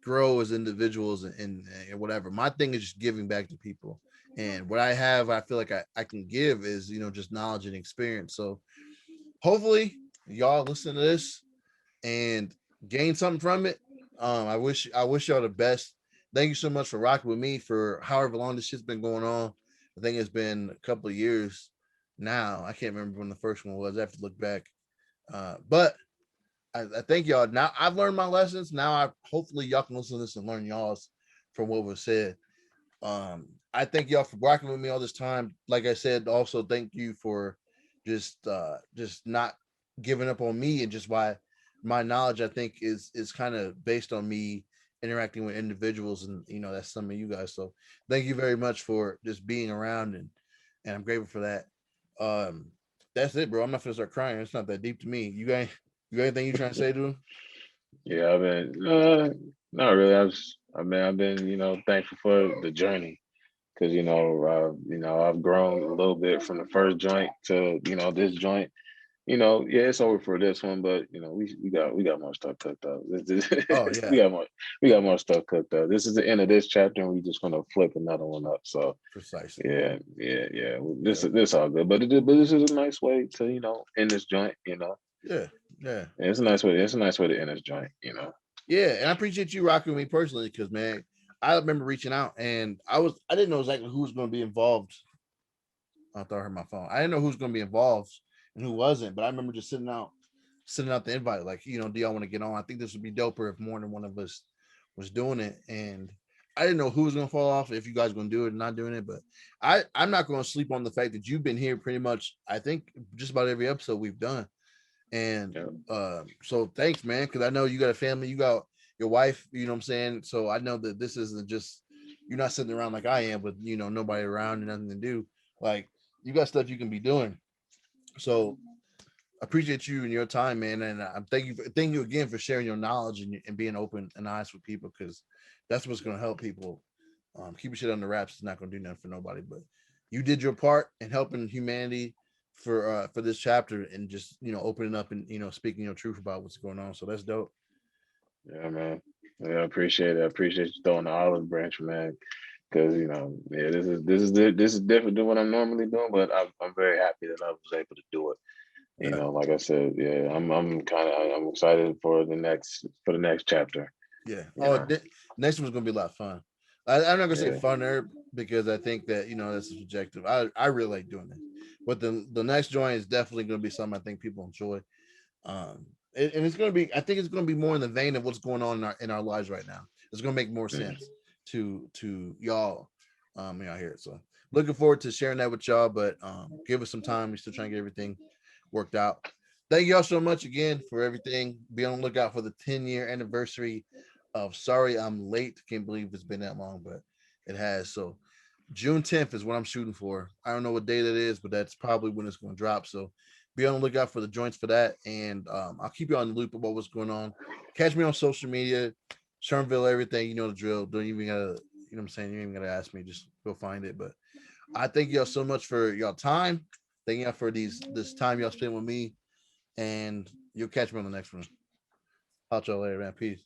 [SPEAKER 1] grow as individuals and whatever. My thing is just giving back to people. And what I have, I feel like I can give is, just knowledge and experience. So hopefully y'all listen to this and gain something from it. I wish y'all the best. Thank you so much for rocking with me for however long this shit's been going on. I think it's been a couple of years now. I can't remember when the first one was. I have to look back. But I thank y'all. Now I've learned my lessons. Now I hopefully y'all can listen to this and learn y'all's from what was said. I thank y'all for rocking with me all this time. Like I said, also thank you for just not giving up on me and just why my knowledge I think is kind of based on me interacting with individuals, and that's some of you guys. So thank you very much for just being around, and I'm grateful for that. Um that's it, bro. I'm not gonna start crying. It's not that deep to me. You got anything you trying to say to him?
[SPEAKER 2] Yeah, I've been, not really. I've been, thankful for the journey. Because I've grown a little bit from the first joint to this joint. Yeah, it's over for this one, but we got more stuff cooked up.
[SPEAKER 1] Oh
[SPEAKER 2] we
[SPEAKER 1] yeah,
[SPEAKER 2] got more stuff cooked up. This is the end of this chapter, and we're just gonna flip another one up. So
[SPEAKER 1] precisely.
[SPEAKER 2] yeah.
[SPEAKER 1] Yeah,
[SPEAKER 2] This all good, but this is a nice way to end this joint.
[SPEAKER 1] yeah, yeah.
[SPEAKER 2] Yeah, it's a nice way. It's a nice way to end this joint.
[SPEAKER 1] Yeah, and I appreciate you rocking with me personally because man, I remember reaching out and I didn't know exactly who was going to be involved. I thought I heard my phone. I didn't know who was going to be involved and who wasn't, but I remember just sending out the invite, like, do y'all want to get on? I think this would be doper if more than one of us was doing it. And I didn't know who was going to fall off, if you guys going to do it or not doing it, but I'm not going to sleep on the fact that you've been here pretty much, I think, just about every episode we've done. And
[SPEAKER 2] Yeah.
[SPEAKER 1] so thanks, man, because I know you got a family, you got your wife, you know what I'm saying? So I know that this isn't just you're not sitting around like I am with nobody around and nothing to do. Like you got stuff you can be doing. So I appreciate you and your time, man. And I'm thank you again for sharing your knowledge and being open and honest with people because that's what's gonna help people. Keeping shit under wraps is not gonna do nothing for nobody. But you did your part in helping humanity for this chapter and just opening up and speaking your truth about what's going on. So that's dope.
[SPEAKER 2] Yeah, man. Yeah, I appreciate it. I appreciate you throwing the olive branch, man. Because yeah, this is different than what I'm normally doing, but I'm very happy that I was able to do it.
[SPEAKER 1] Yeah,
[SPEAKER 2] Like I said, yeah, I'm excited for the next chapter.
[SPEAKER 1] yeah.
[SPEAKER 2] You
[SPEAKER 1] Oh,
[SPEAKER 2] know,
[SPEAKER 1] next one's gonna be a lot of fun. I'm not gonna say
[SPEAKER 2] yeah,
[SPEAKER 1] funner because I think that that's subjective. I really like doing this, but the next joint is definitely gonna be something I think people enjoy. And it's going to be, I think it's going to be more in the vein of what's going on in our lives right now. It's going to make more
[SPEAKER 2] mm,
[SPEAKER 1] sense to y'all y'all hear it. So looking forward to sharing that with y'all, but give us some time. We're still trying to get everything worked out. Thank y'all so much again for everything. Be on the lookout for the 10-year anniversary of Sorry I'm Late. Can't believe it's been that long, but it has. So June 10th is what I'm shooting for. I don't know what day that is, but that's probably when it's going to drop. So be on the lookout for the joints for that. And I'll keep you on the loop about what's going on. Catch me on social media, Shermville, everything. You know the drill. Don't even gotta, you know what I'm saying? You ain't even gotta ask me. Just go find it. But I thank y'all so much for y'all time. Thank y'all for this time y'all spent with me. And you'll catch me on the next one. Talk to y'all later, man. Peace.